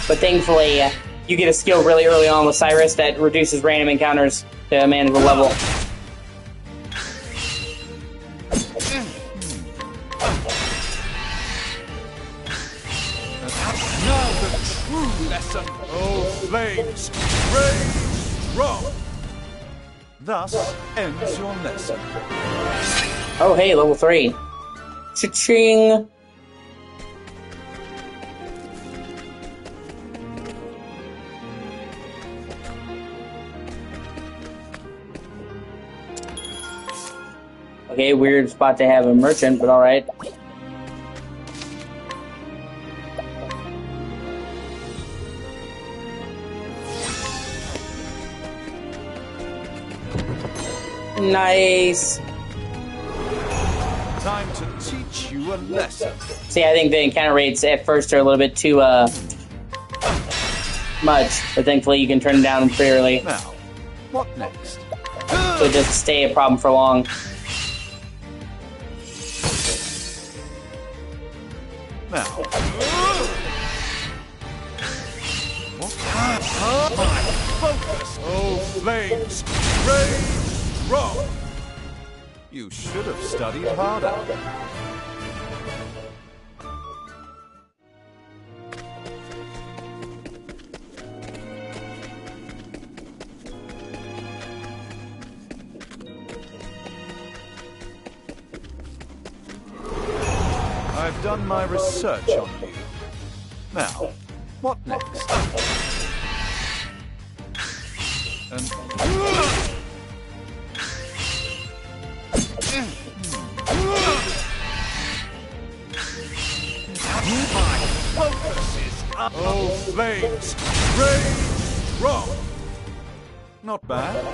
But thankfully, you get a skill really early on with Cyrus that reduces random encounters to a manageable level. Now the true lesson. Oh, flames, rage, strong. Thus ends your lesson. Oh, hey, level 3. Cha-ching! Okay, weird spot to have a merchant, but alright. Nice! Time to teach you a lesson. See, I think the encounter rates at first are a little bit too, much, but thankfully you can turn them down pretty early. Now, what next? So it doesn't stay a problem for long. Now. What? My focus! Oh, flames! Rage! Wrong! You should have studied harder. I've done my research on you. Now, what next? And my focus is up. Oh, flames! Rage! Wrong! Not bad.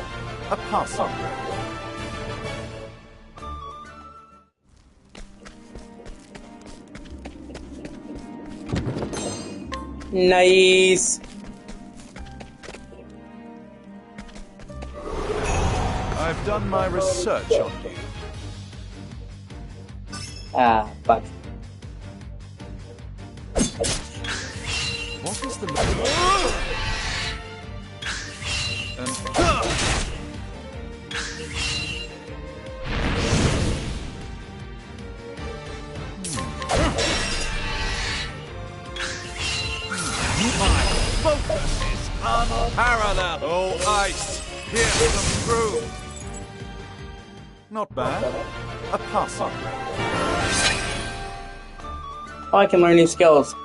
A pass upgrade. Nice! done my research on you. Ah, fuck. What is the... My focus is unparalleled. Oh, ice, pierce them through. Not bad. A passing grade. Oh, I can learn new skills.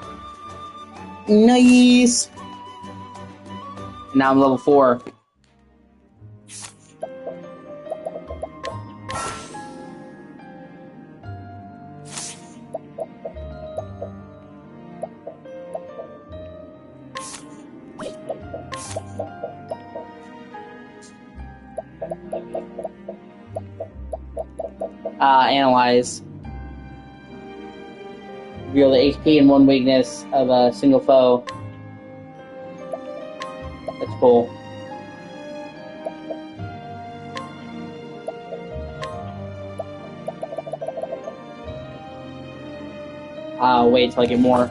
Nice! Now I'm level 4. Analyze. Reveal the HP and 1 weakness of a single foe. That's cool. I'll wait till I get more.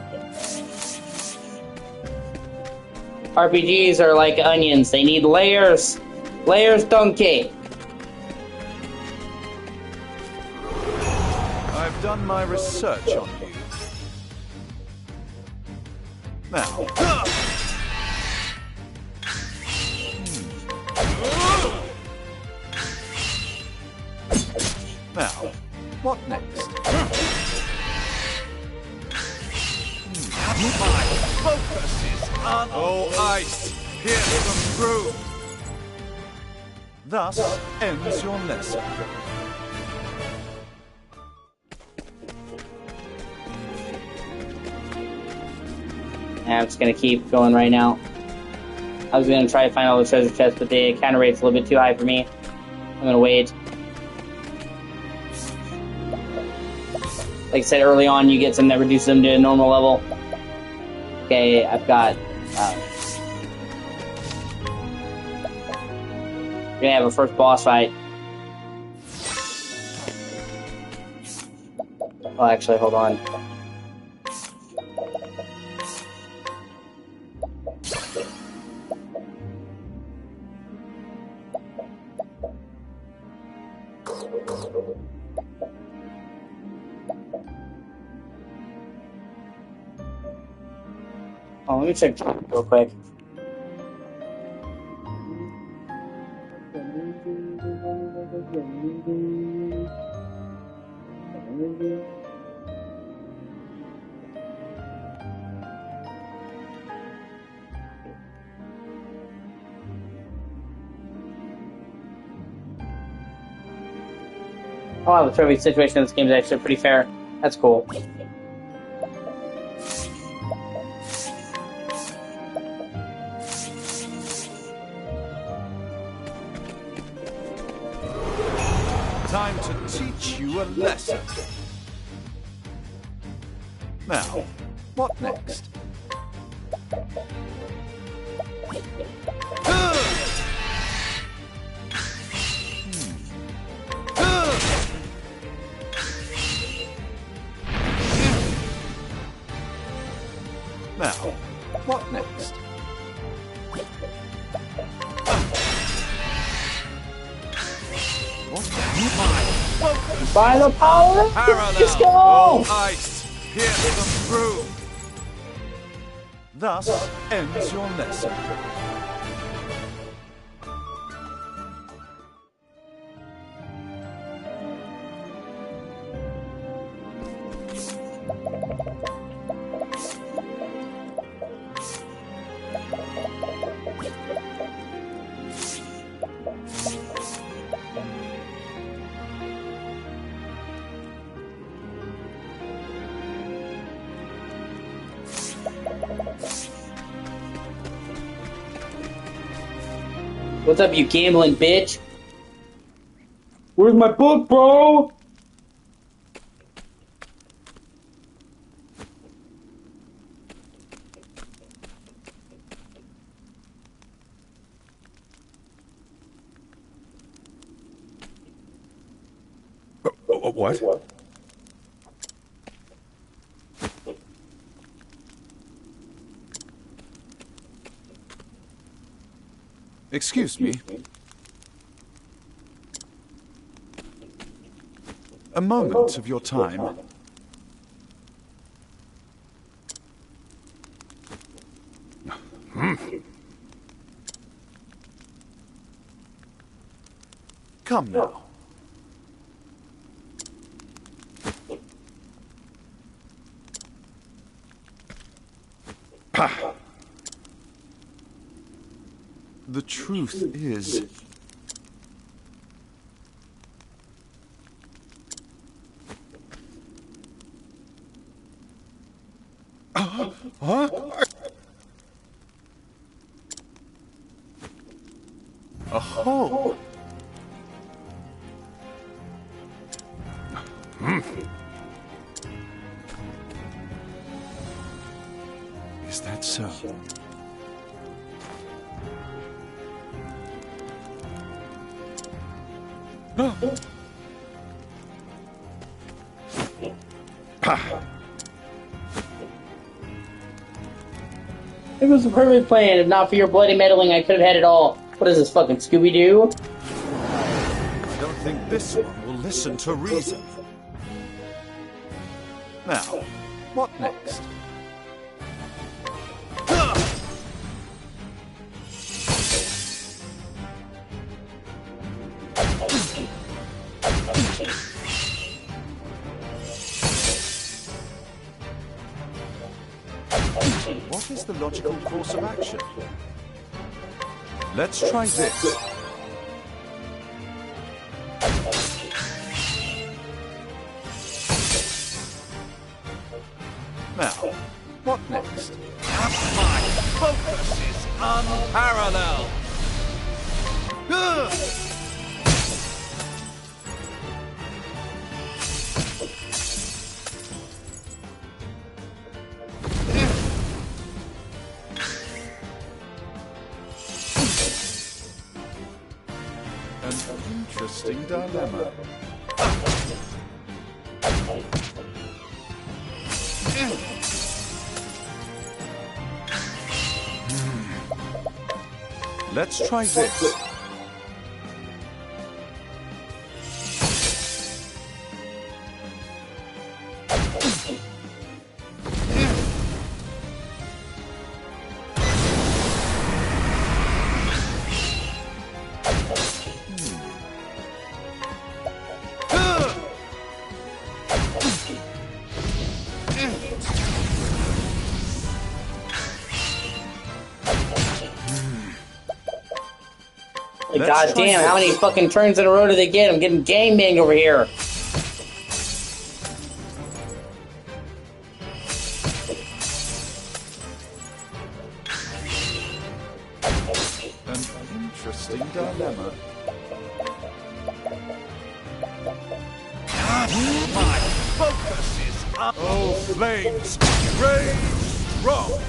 RPGs are like onions. They need layers. Layers, donkey. I've done my research on you. Now. Now, what next? My focus is on... Oh, ice, pierce them through. Thus ends your lesson. I'm just gonna keep going right now. I was gonna try to find all the treasure chests, but the encounter rate's a little bit too high for me. I'm gonna wait. Like I said early on, you get some that reduces them to a normal level. Okay, I've got... we're gonna have a first boss fight. Oh, actually, hold on. Oh, let me check real quick. Oh, wow, the trophy situation in this game is actually pretty fair. That's cool. Time to teach you a lesson. Now, what next? Now, what next? By the power of Parallel. go! Oh, ice, pierce them through. Thus ends your lesson. What's up, you gambling bitch? Where's my book, bro? What? Excuse me. A moment of your time. Come now. The truth is... A hole. Is that so? It was a perfect plan. If not for your bloody meddling, I could have had it all. What is this, fucking Scooby-Doo? I don't think this one will listen to reason. Now, what next? What is the logical course of action? Let's try this. Now, what next? My focus is unparalleled. An interesting dilemma. Let's try this. God damn, how many fucking turns in a row do they get? I'm getting gangbanged over here. An interesting dilemma. My focus is up. Oh, flames, rage strong.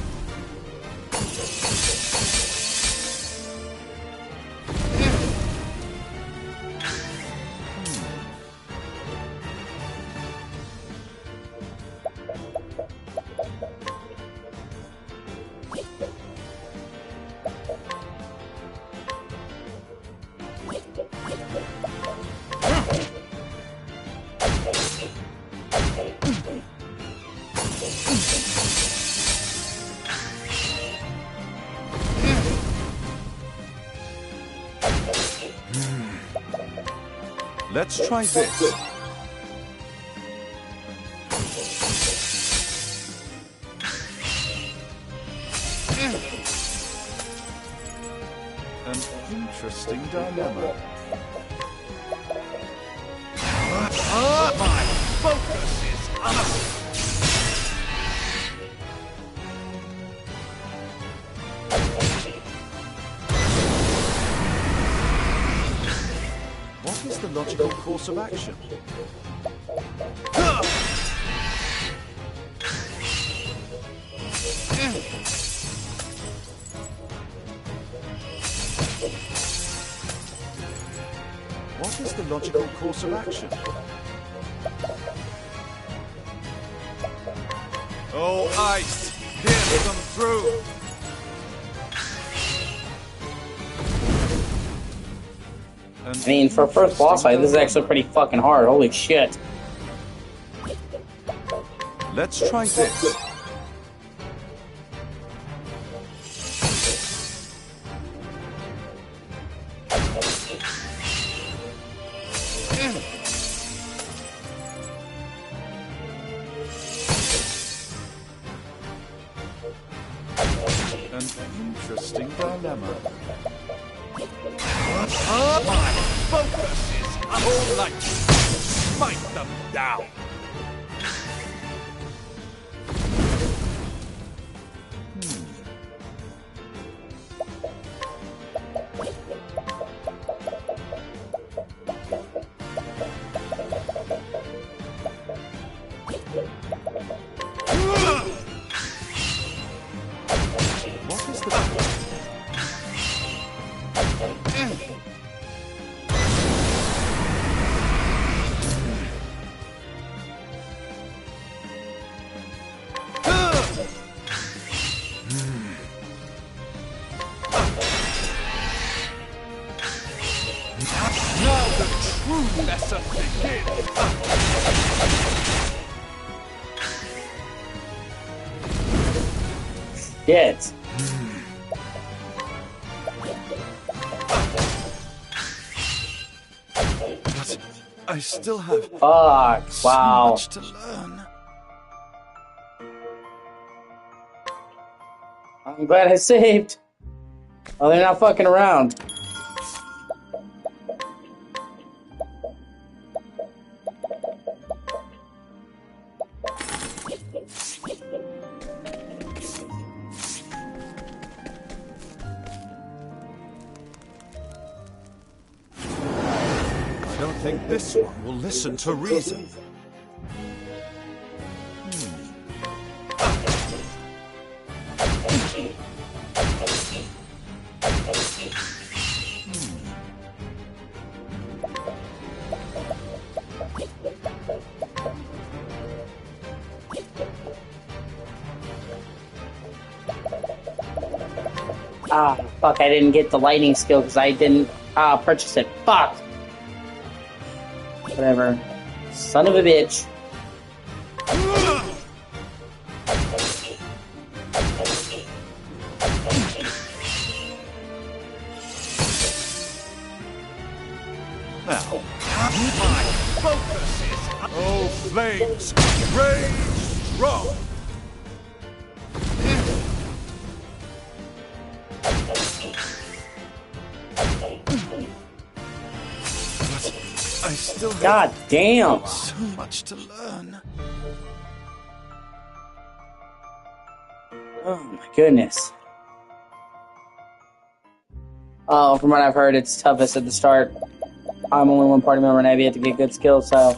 Let's try this. An interesting dilemma. My focus is up. What is the logical course of action? What is the logical course of action? Oh, ice! Pierce them through! An I mean, for a first boss fight, this is actually pretty fucking hard. Holy shit. Let's try this. An interesting dilemma. My focus is all light! Smite them down! What is the... Now the true lesson begins! Shit. But I still have Fuck. so Wow. much to learn. I'm glad I saved. Oh, they're not fucking around. I don't think this one will listen to reason. Ah, fuck, I didn't get the lightning skill because I didn't purchase it. Fuck! Whatever. Son of a bitch. Now, My focus is... Oh, flames! Rage strong! but I still have God damn! so much to learn. Oh my goodness. Oh, from what I've heard, it's toughest at the start. I'm only one party member and I've yet to get good skills, so...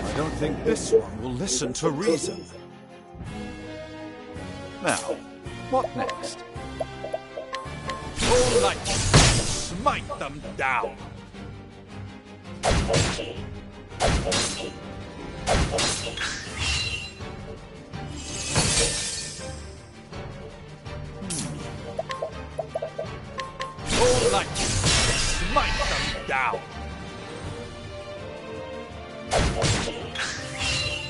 I don't think this one will listen to reason. Now, what next? All light! Smite them down! All light! Smite them down!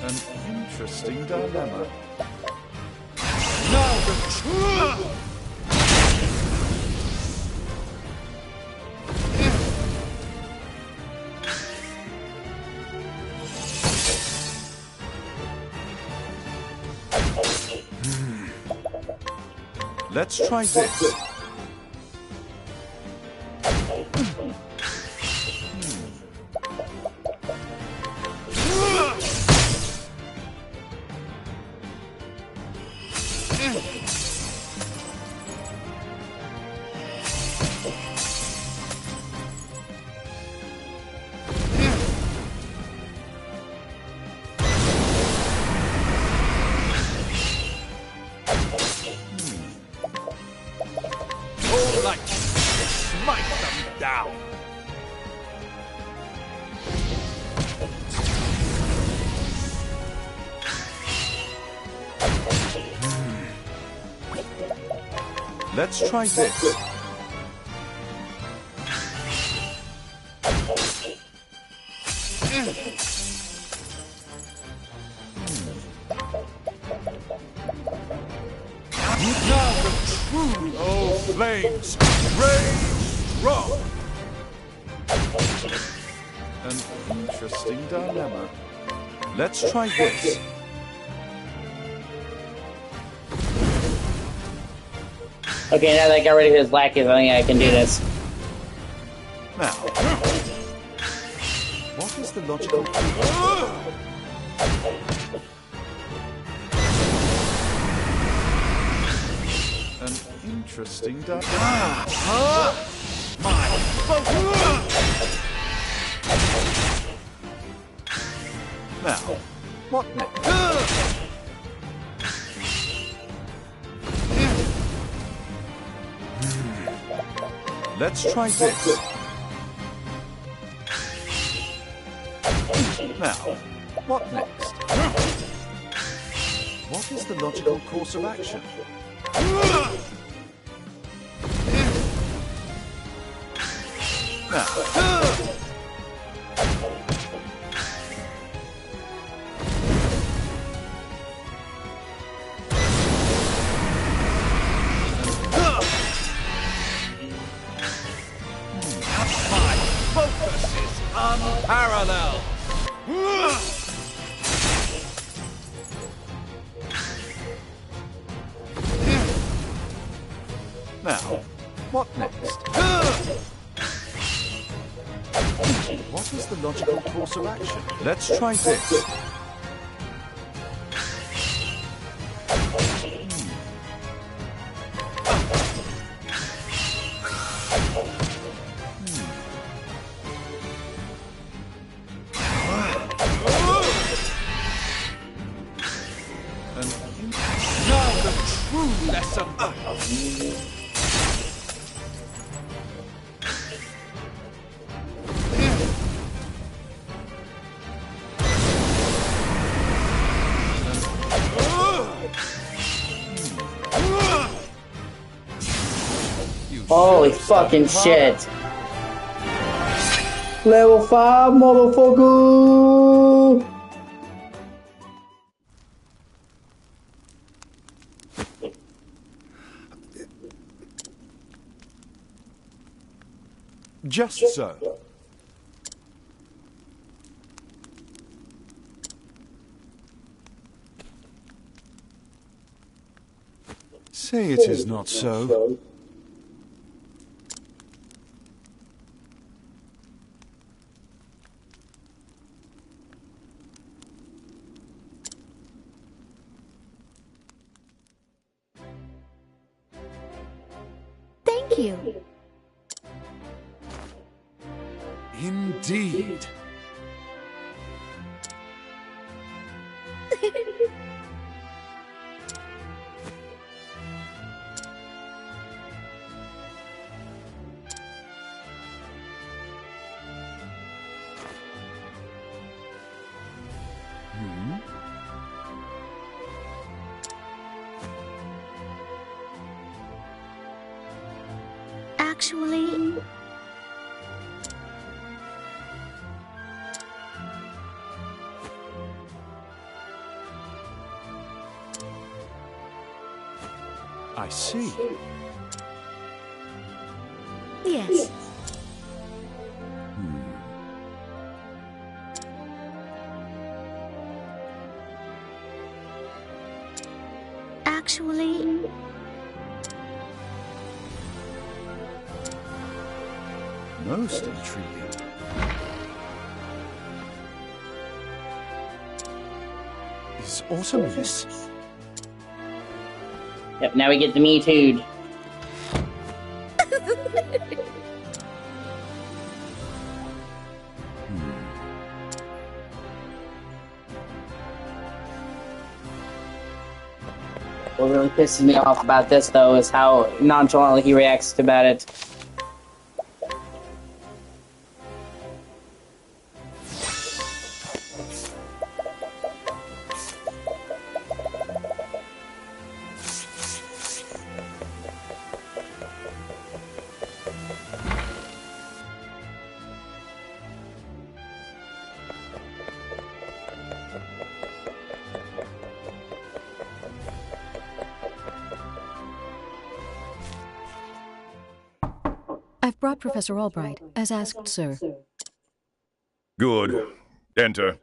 An interesting dilemma. Now the true... Let's try this. Smite them down! Let's try this. Now the true old flames rage strong! An interesting dilemma. Let's try this. Okay, now that I got rid of his lackeys, I think I can do this. Now, what is the logical... An interesting dilemma. Now, what next? Let's try this. Now, what next? What is the logical course of action? Now, My focus is unparalleled! now, what next? What is the logical course of action? Let's try this. Now the true lesson! Holy fucking shit. Level 5, motherfucker! Just so. Say it is not so. Thank you. Indeed. Actually, I see. yes. actually... Most intriguing. Is Autumnus? Yep, now we get the Me Too'd. What really pisses me off about this, though, is how nonchalantly he reacts about it. I've brought Professor Albright, as asked, sir. Good. Enter.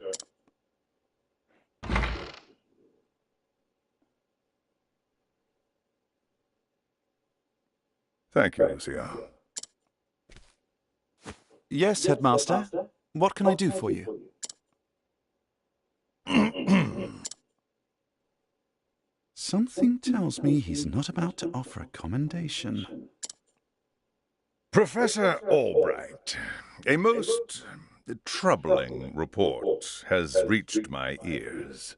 Thank you, Lucia. Yes, Headmaster. What can I do for you? Something tells me he's not about to offer a commendation. Professor Albright, a most troubling report has reached my ears.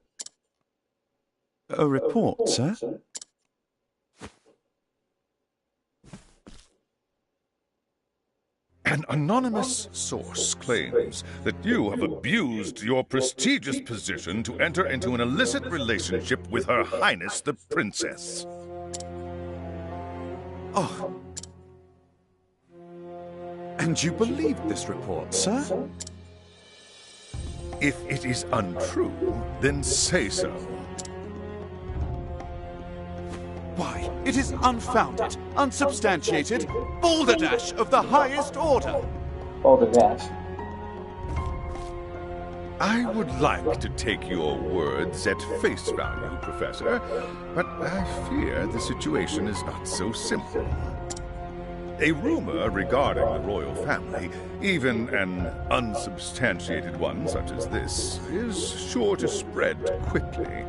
A report, sir? An anonymous source claims that you have abused your prestigious position to enter into an illicit relationship with Her Highness the Princess. Oh. And you believed this report, sir? If it is untrue, then say so. Why, it is unfounded, unsubstantiated, balderdash of the highest order. Balderdash. I would like to take your words at face value, Professor, but I fear the situation is not so simple. A rumor regarding the royal family, even an unsubstantiated one such as this, is sure to spread quickly.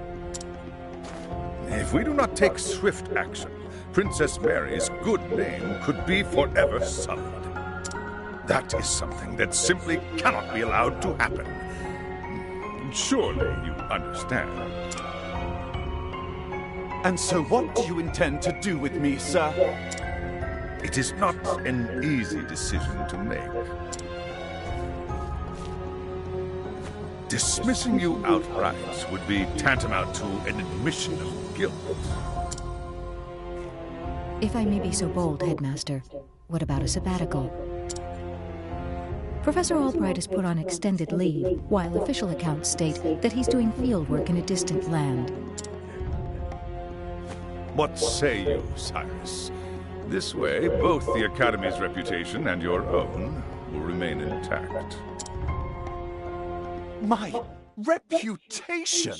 If we do not take swift action, Princess Mary's good name could be forever sullied. That is something that simply cannot be allowed to happen. Surely you understand. And so what do you intend to do with me, sir? It is not an easy decision to make. Dismissing you outright would be tantamount to an admission of guilt. If I may be so bold, Headmaster, what about a sabbatical? Professor Albright is put on extended leave, while official accounts state that he's doing field work in a distant land. What say you, Cyrus? This way, both the Academy's reputation and your own will remain intact. My reputation?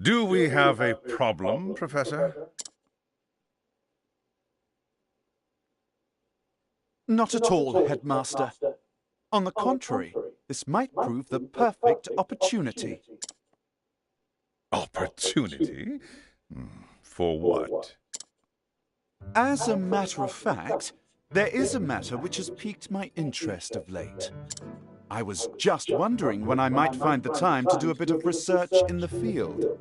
Do we have a problem, Professor? Not at all, Headmaster. On the contrary, this might prove the perfect opportunity. Opportunity? For what? As a matter of fact, there is a matter which has piqued my interest of late. I was just wondering when I might find the time to do a bit of research in the field.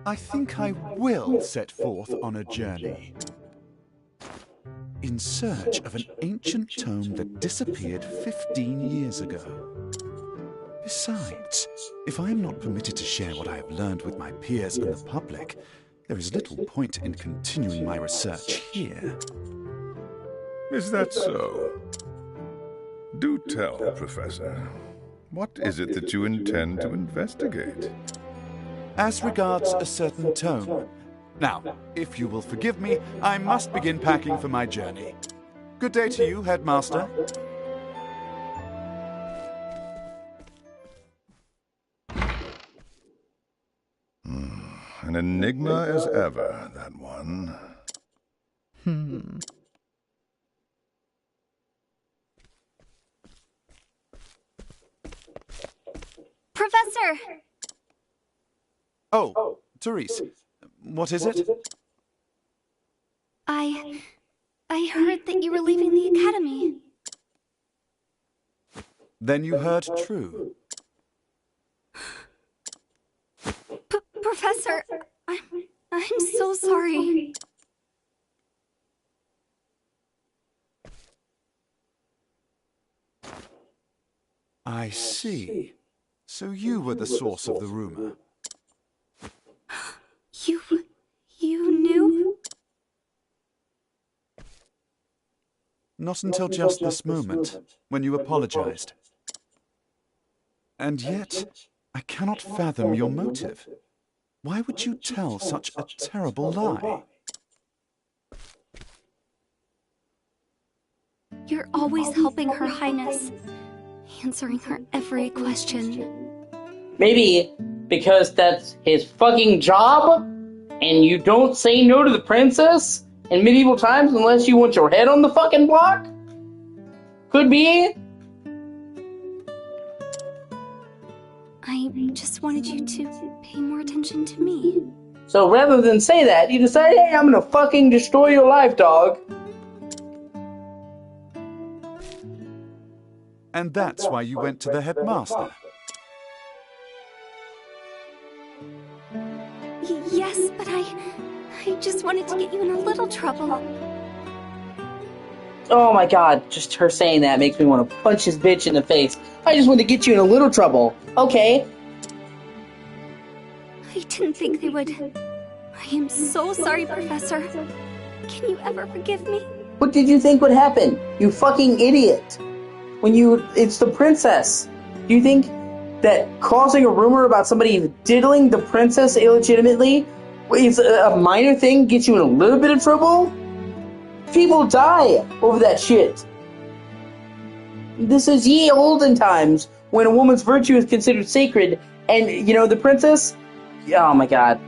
I think I will set forth on a journey in search of an ancient tome that disappeared 15 years ago. Besides, if I am not permitted to share what I have learned with my peers and the public, there is little point in continuing my research here. Is that so? Do tell, Professor. What is it that you intend to investigate? As regards a certain tome. Now, if you will forgive me, I must begin packing for my journey. Good day to you, Headmaster. An enigma as ever, that one. Professor! Oh, Therese, what is it? I heard that you were leaving the academy. Then you heard true. Professor, I'm so sorry. I see. So you were the source of the rumor. You knew? Not until just this moment, when you apologized. And yet, I cannot fathom your motive. Why would you tell such a terrible lie? You're always helping Her Highness, answering her every question. Maybe because that's his fucking job, and you don't say no to the princess in medieval times unless you want your head on the fucking block? Could be. I just wanted you to pay more attention to me. So rather than say that, you decide, hey, I'm gonna fucking destroy your life, dog. And that's why you went to the headmaster. Yes, but I just wanted to get you in a little trouble. Oh my god, just her saying that makes me want to punch this bitch in the face. I just want to get you in a little trouble. Okay. I didn't think they would. I am so sorry, Professor. Can you ever forgive me? What did you think would happen? You fucking idiot. It's the princess. Do you think that causing a rumor about somebody diddling the princess illegitimately is a minor thing, gets you in a little bit of trouble? People die over that shit. This is ye olden times when a woman's virtue is considered sacred, and, the princess? Oh my god.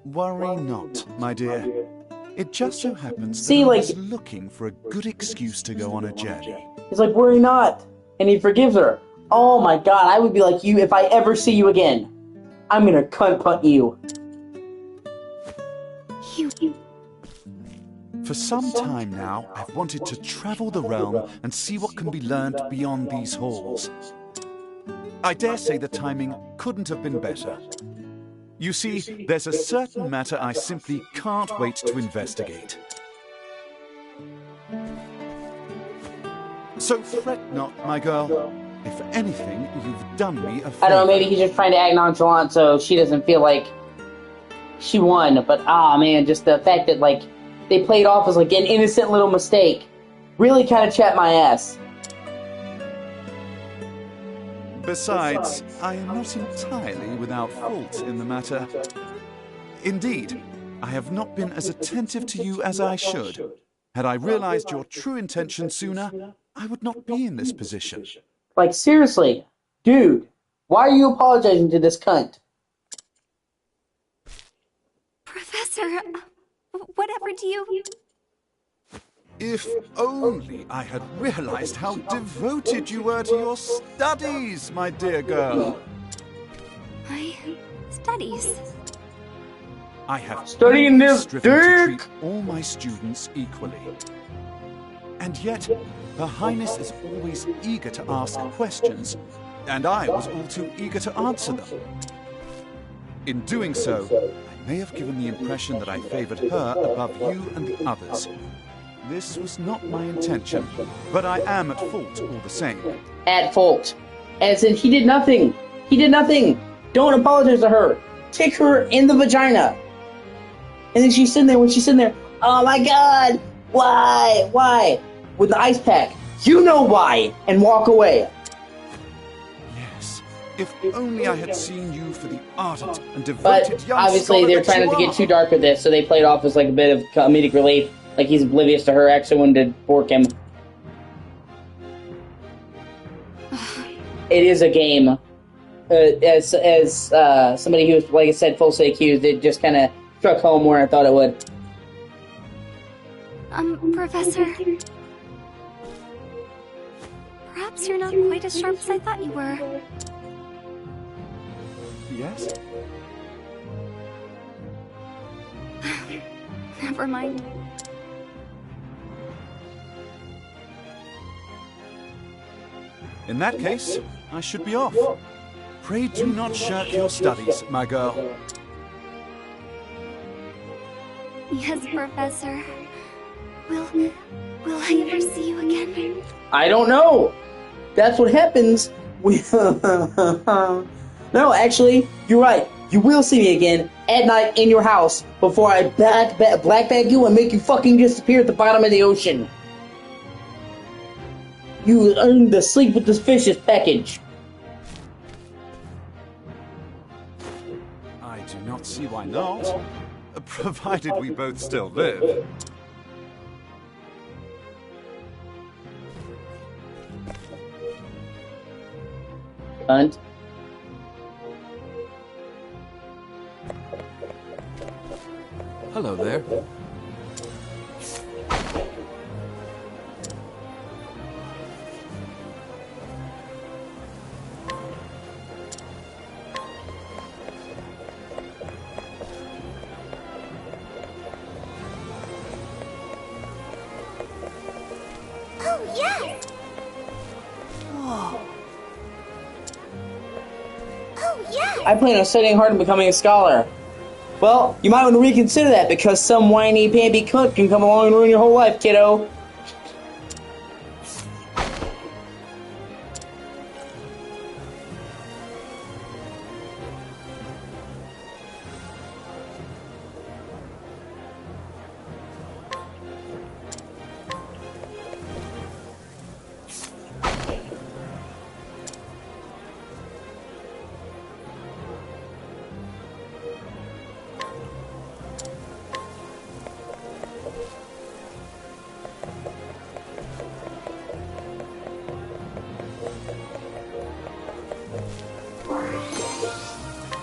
Worry not, my dear. It just so happens See, that I like- was looking for a good excuse to go on a journey. He's like, worry not. And he forgives her. Oh my god, I would be like you if I ever see you again. I'm gonna cunt punt you. For some time now, I've wanted to travel the realm and see what can be learned beyond these halls. I dare say the timing couldn't have been better. You see, there's a certain matter I simply can't wait to investigate. So fret not, my girl. If anything, you've done me a favor. I don't know, maybe he's just trying to act nonchalant so she doesn't feel like she won. But, man, just the fact that, they played off as, an innocent little mistake really kind of chapped my ass. Besides, I am not entirely without fault in the matter. Indeed, I have not been as attentive to you as I should. Had I realized your true intention sooner, I would not be in this position. Seriously, dude, why are you apologizing to this cunt? Professor, whatever do you... If only I had realized how devoted you were to your studies, my dear girl. My studies. I have Studying this striven to dick. treat all my students equally. And yet, Her Highness is always eager to ask questions, and I was all too eager to answer them. In doing so, I may have given the impression that I favored her above you and the others. This was not my intention, but I am at fault all the same. At fault. As in, he did nothing. He did nothing. Don't apologize to her. Kick her in the vagina. And then she's sitting there, oh my god, why? With the ice pack. You know why, and walk away. Yes, if only I had seen you for the ardent and devoted But young obviously scholar they're that trying you not to are. get too dark with this, so they played off as a bit of comedic relief. Like he's oblivious to her actually wanted to bork him. it is a game. As somebody who was, like I said, falsely accused, it just kind of struck home where I thought it would. Professor. Perhaps you're not quite as sharp as I thought you were. Yes? Never mind. In that case, I should be off. Pray do not shirk your studies, my girl. Yes, Professor. Will I ever see you again? I don't know. That's what happens. No, actually, you're right. You will see me again at night in your house before I black bag you and make you fucking disappear at the bottom of the ocean. You earned the sleep with the fishes package. I do not see why not, provided we both still live. Cunt. Hello there. Oh, yes! Oh, yes! I plan on studying hard and becoming a scholar. Well, you might want to reconsider that because some whiny pamby cunt can come along and ruin your whole life, kiddo.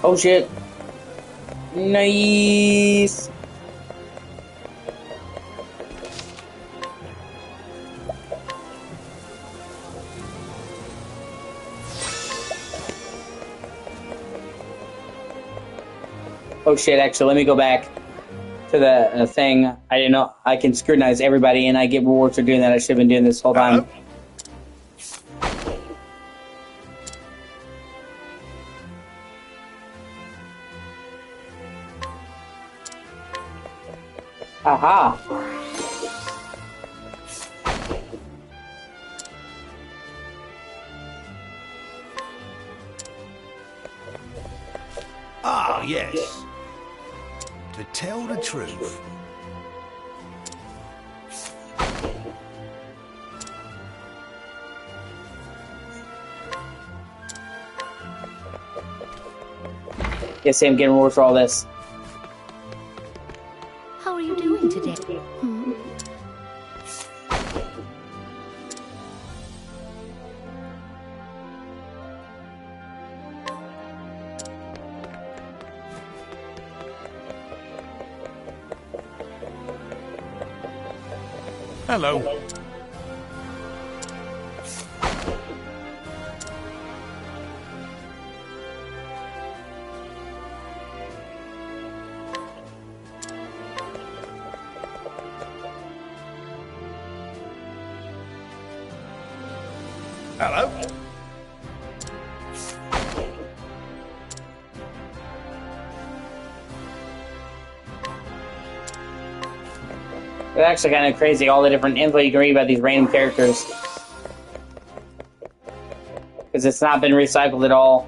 Oh shit. Nice. Oh shit, actually, let me go back to the thing. I didn't know I can scrutinize everybody and I get rewards for doing that. I should have been doing this whole time. Aha! Ah, yes. To tell the truth. Yes, I'm getting rewards for all this. How are you doing today? Hello. Hello. It's actually kind of crazy, all the different info you can read about these random characters. Because it's not been recycled at all.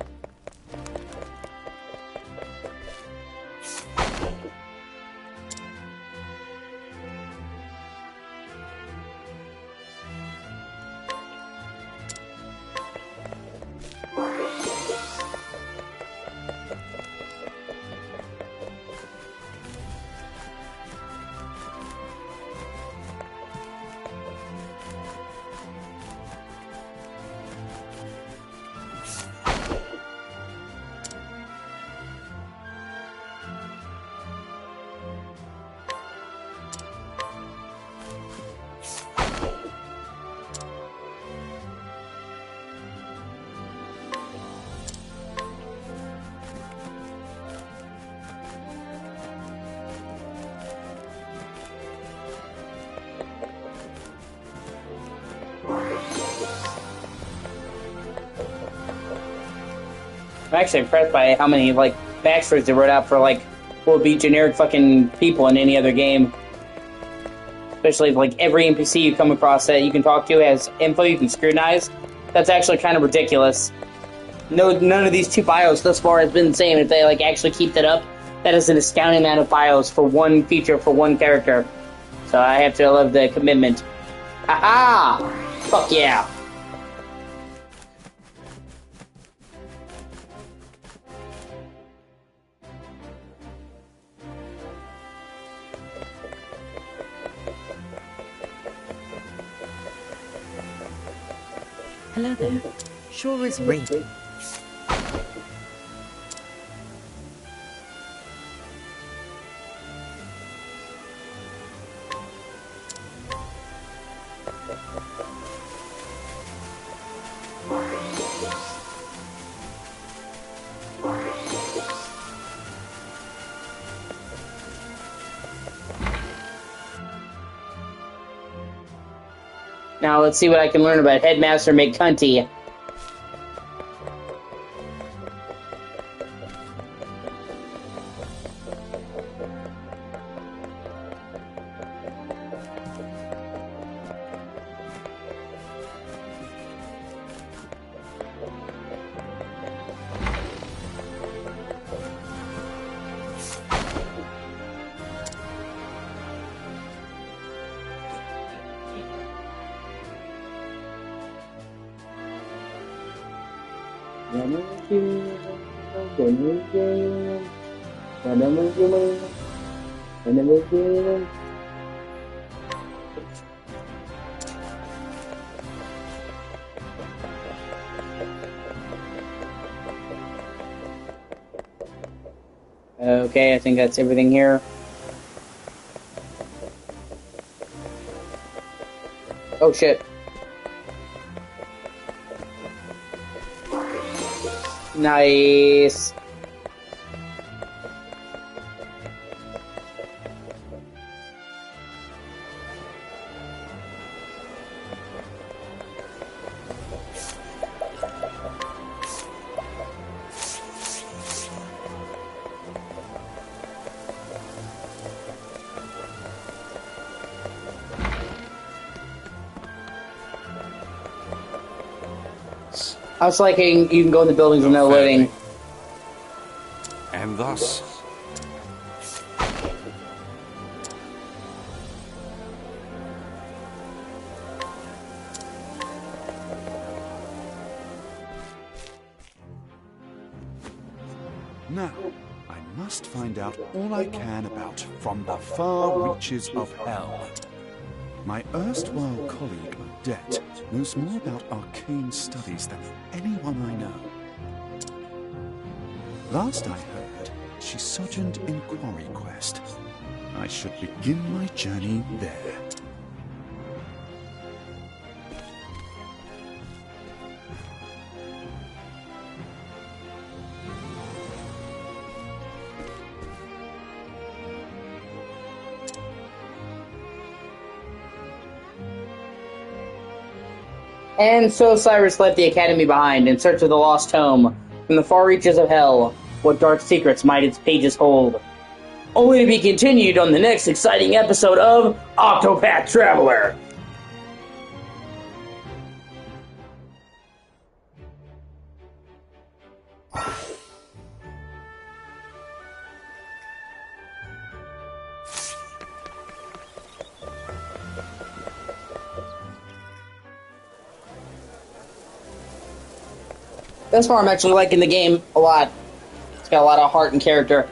I'm actually impressed by how many, like, backstories they wrote out for, like, what would be generic fucking people in any other game. Especially if, like, every NPC you come across that you can talk to has info you can scrutinize. That's actually kind of ridiculous. No, none of these 2 bios thus far has been the same. If they, like, actually keep that up, that is an astounding amount of bios for one feature, for one character. So I have to love the commitment. Aha! Fuck yeah! Hello there. Sure is raining. Now let's see what I can learn about Headmaster McCunty. Okay, I think that's everything here. Oh shit. Nice. I was liking you can go in the buildings with no loading. And thus... Now, I must find out all I can about From the Far Reaches of Hell. My erstwhile colleague Odette knows more about arcane studies than anyone I know. Last I heard, she sojourned in Quarry Quest. I should begin my journey there. And so Cyrus left the academy behind in search of the lost tome. From the far reaches of hell, what dark secrets might its pages hold? Only to be continued on the next exciting episode of Octopath Traveler. Thus far, I'm actually liking the game a lot. It's got a lot of heart and character.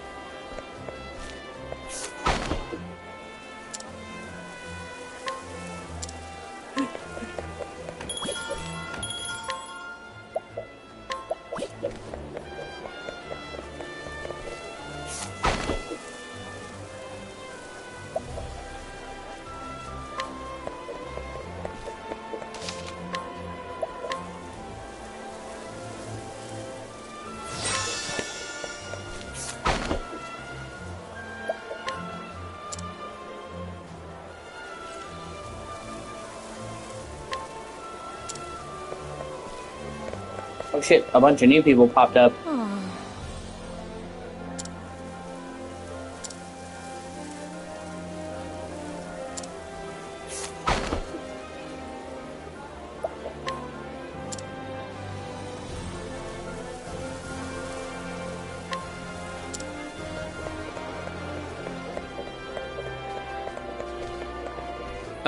Oh shit, a bunch of new people popped up. Ah,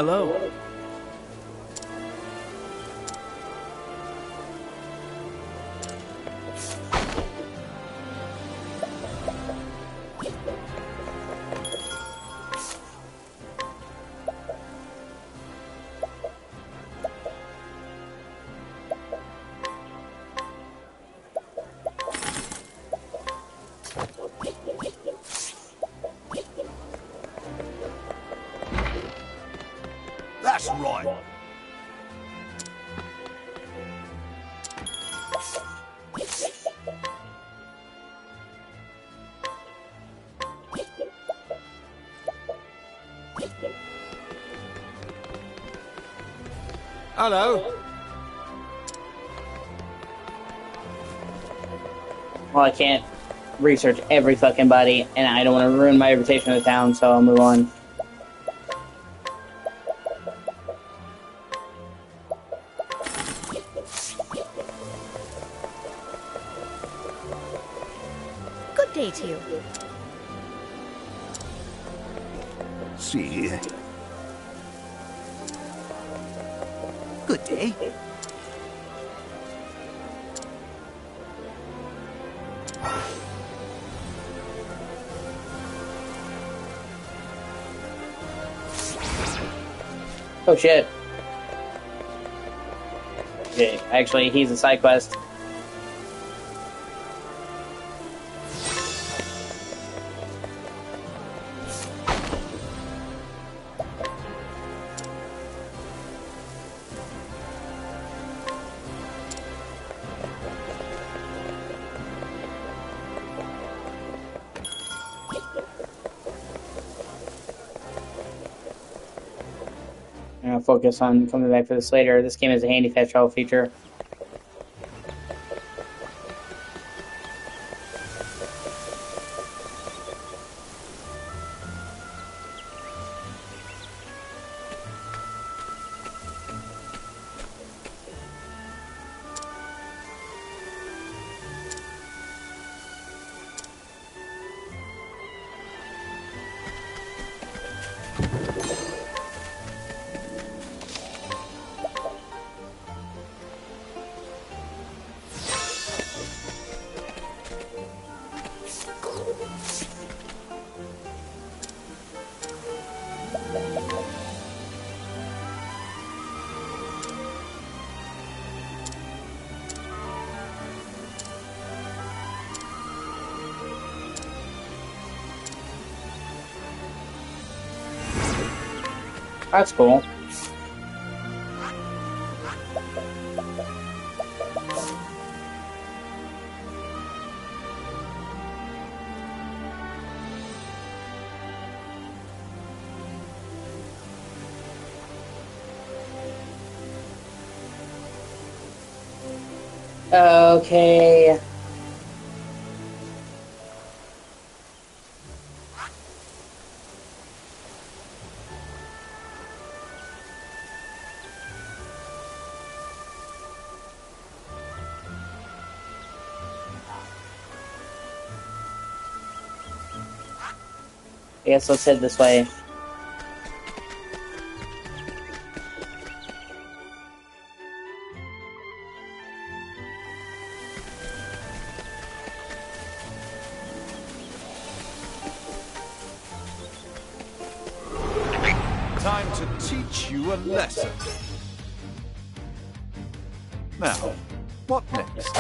Hello. That's right. Hello. Well, I can't research every fucking body, and I don't want to ruin my reputation in the town, so I'll move on. Good day to you. See? Good day. Oh shit. Okay, actually, he's a side quest. I'll focus on coming back for this later. This game has a handy fast travel feature. That's cool. Okay. I guess let's head this way. Time to teach you a lesson. Now, what next?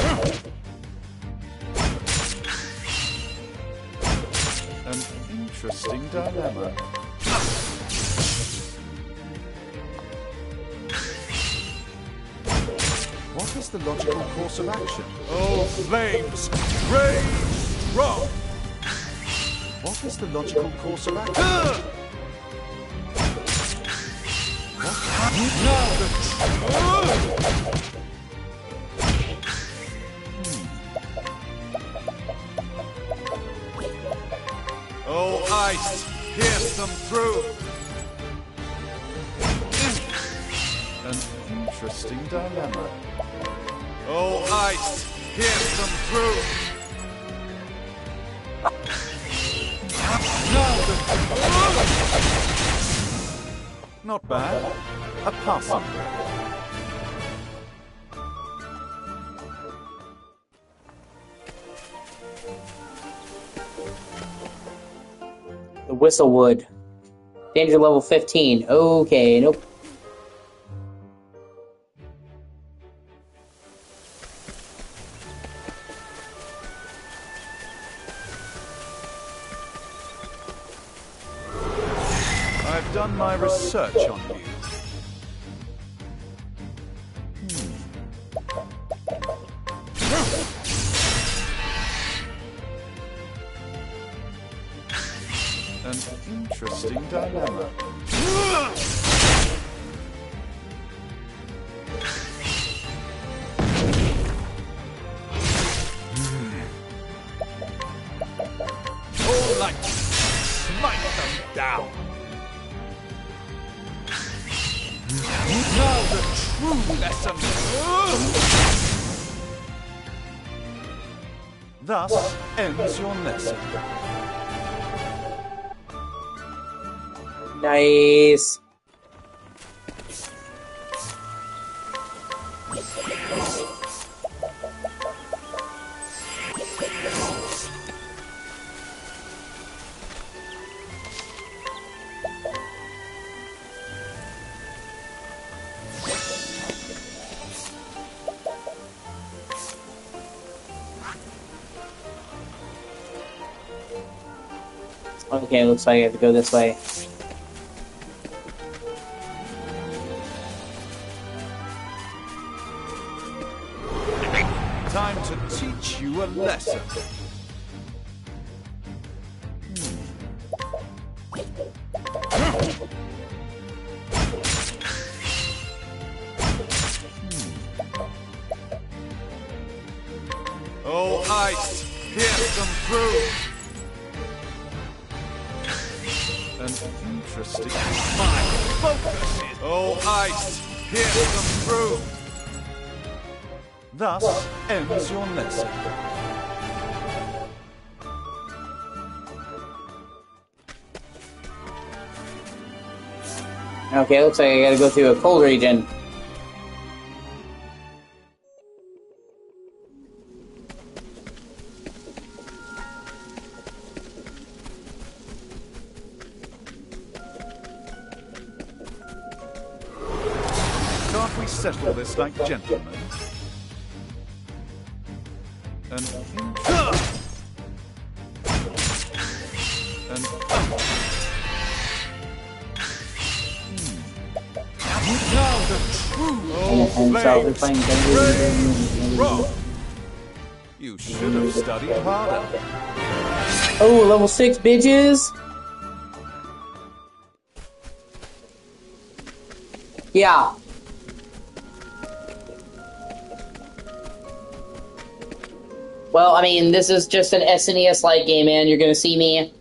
An interesting dilemma. What is the logical course of action? Oh, flames, rage strong. What is the logical course of action? Oh, ice, pierce them through. An interesting dilemma. Oh, ice, pierce them through. Not bad. A passing grade. The Whistlewood. Danger level 15. Okay, nope. I've done my research on you. An interesting dilemma. All light, smite them down. Now the true lesson. Thus ends your lesson. Nice. Okay, looks like I have to go this way. Time to teach you a lesson. Oh, ice, pierce them through. An interesting... My focus is... Oh, ice, pierce them through. Thus ends your lesson. Okay, looks like I gotta go through a cold region. Can't we settle this like gentlemen? An Now the true... And so we're playing Wrong. You should have studied harder. Oh, level 6 bitches! Yeah. Well, I mean, this is just an SNES-like game, man. You're gonna see me...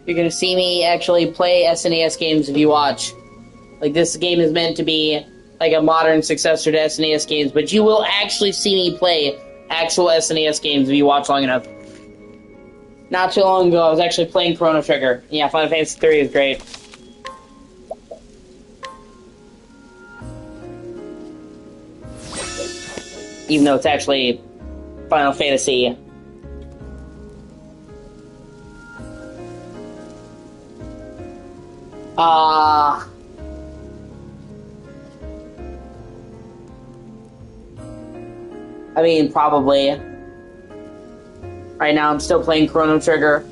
You're gonna see me actually play SNES games if you watch. Like, this game is meant to be like a modern successor to SNES games, but you will actually see me play actual SNES games if you watch long enough. Not too long ago, I was actually playing Chrono Trigger. Yeah, Final Fantasy 3 is great. Even though it's actually Final Fantasy. I mean, probably. Right now, I'm still playing Chrono Trigger.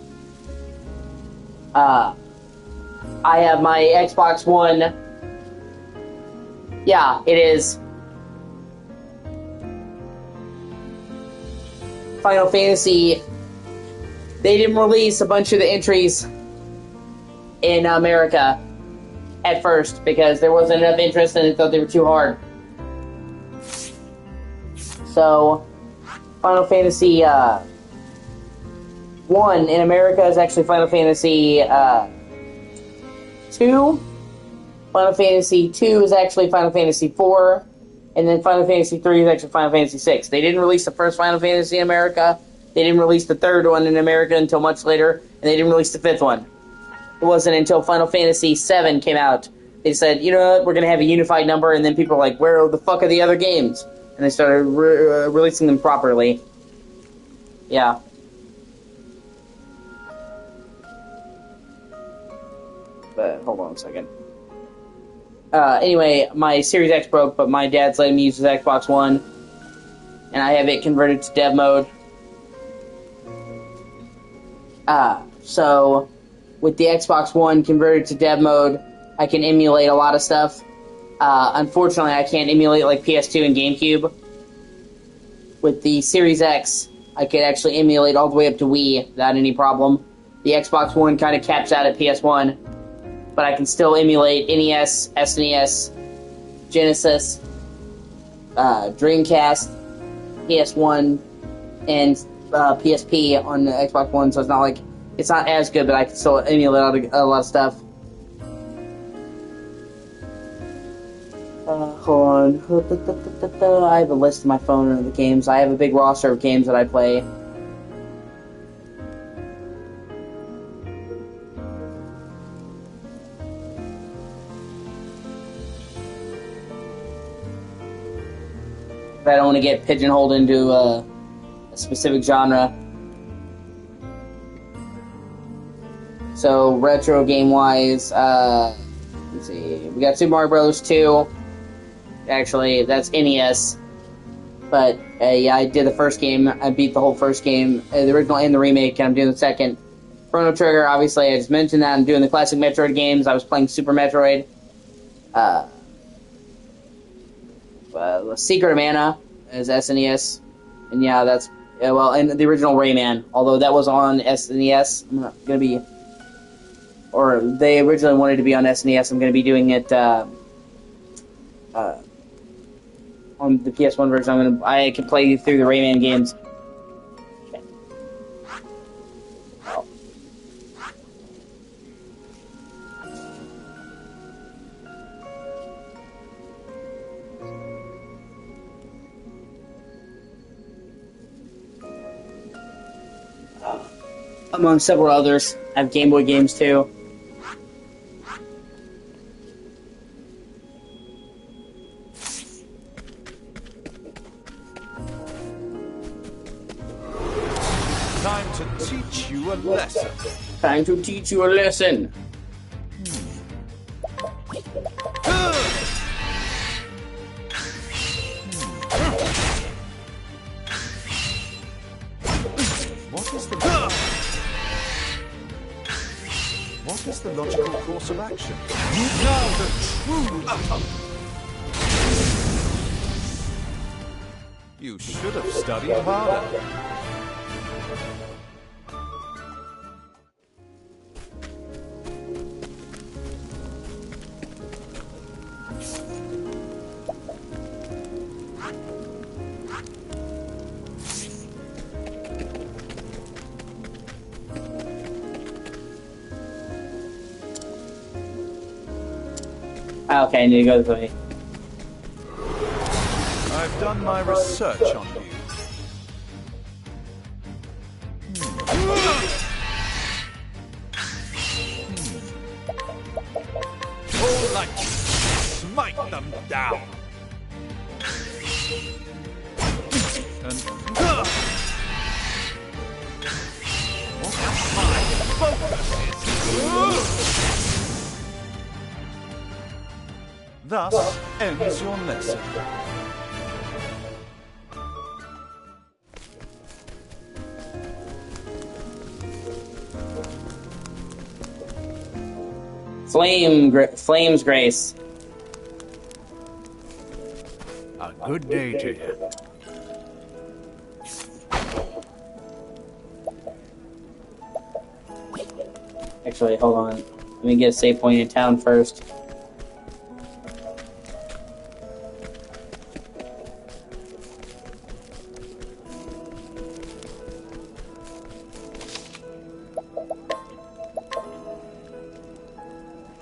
I have my Xbox One. Yeah, it is. Final Fantasy. They didn't release a bunch of the entries in America at first because there wasn't enough interest and they thought they were too hard. So, Final Fantasy 1 in America is actually Final Fantasy 2. Final Fantasy 2 is actually Final Fantasy 4. And then Final Fantasy 3 is actually Final Fantasy 6. They didn't release the first Final Fantasy in America. They didn't release the third one in America until much later. And they didn't release the fifth one. it wasn't until Final Fantasy VII came out. They said, you know what, we're going to have a unified number, and then people were like, where the fuck are the other games? And they started releasing them properly. Yeah. But, hold on a second. Anyway, my Series X broke, but my dad's letting me use his Xbox One. And I have it converted to dev mode. So, with the Xbox One converted to dev mode, I can emulate a lot of stuff. Unfortunately, I can't emulate like PS2 and GameCube. With the Series X, I could actually emulate all the way up to Wii without any problem. The Xbox One kind of caps out at PS1, but I can still emulate NES, SNES, Genesis, Dreamcast, PS1, and PSP on the Xbox One, so it's not as good, but I can still emulate a lot of stuff. Hold on. I have a list in my phone of the games. I have a big roster of games that I play. I don't want to get pigeonholed into a specific genre. So, retro game-wise, let's see. We got Super Mario Bros. 2. Actually, that's NES. But, yeah, I did the first game. I beat the whole first game, the original and the remake, and I'm doing the second. Chrono Trigger, obviously, I just mentioned that. I'm doing the classic Metroid games. I was playing Super Metroid. Secret of Mana is SNES. And, yeah, that's... and the original Rayman. Although that was on SNES. I'm not going to be... Or they originally wanted to be on SNES. I'm going to be doing it... on the PS1 version, I can play through the Rayman games. Okay. Among several others, I have Game Boy games too. Time to teach you a lesson. Time to teach you a lesson. What is the logical course of action? Now the true atom. You should have studied harder. Okay, I need to go this way. I've done my research on you. All light, smite them down. And what my focus is. Thus ends your lesson. Flame's Grace. A good day to you. Actually, hold on. Let me get a save point in town first.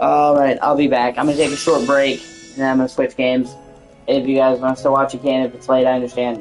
Alright, I'll be back. I'm going to take a short break, and then I'm going to switch games. If you guys want to still watch, you can. If it's late, I understand, but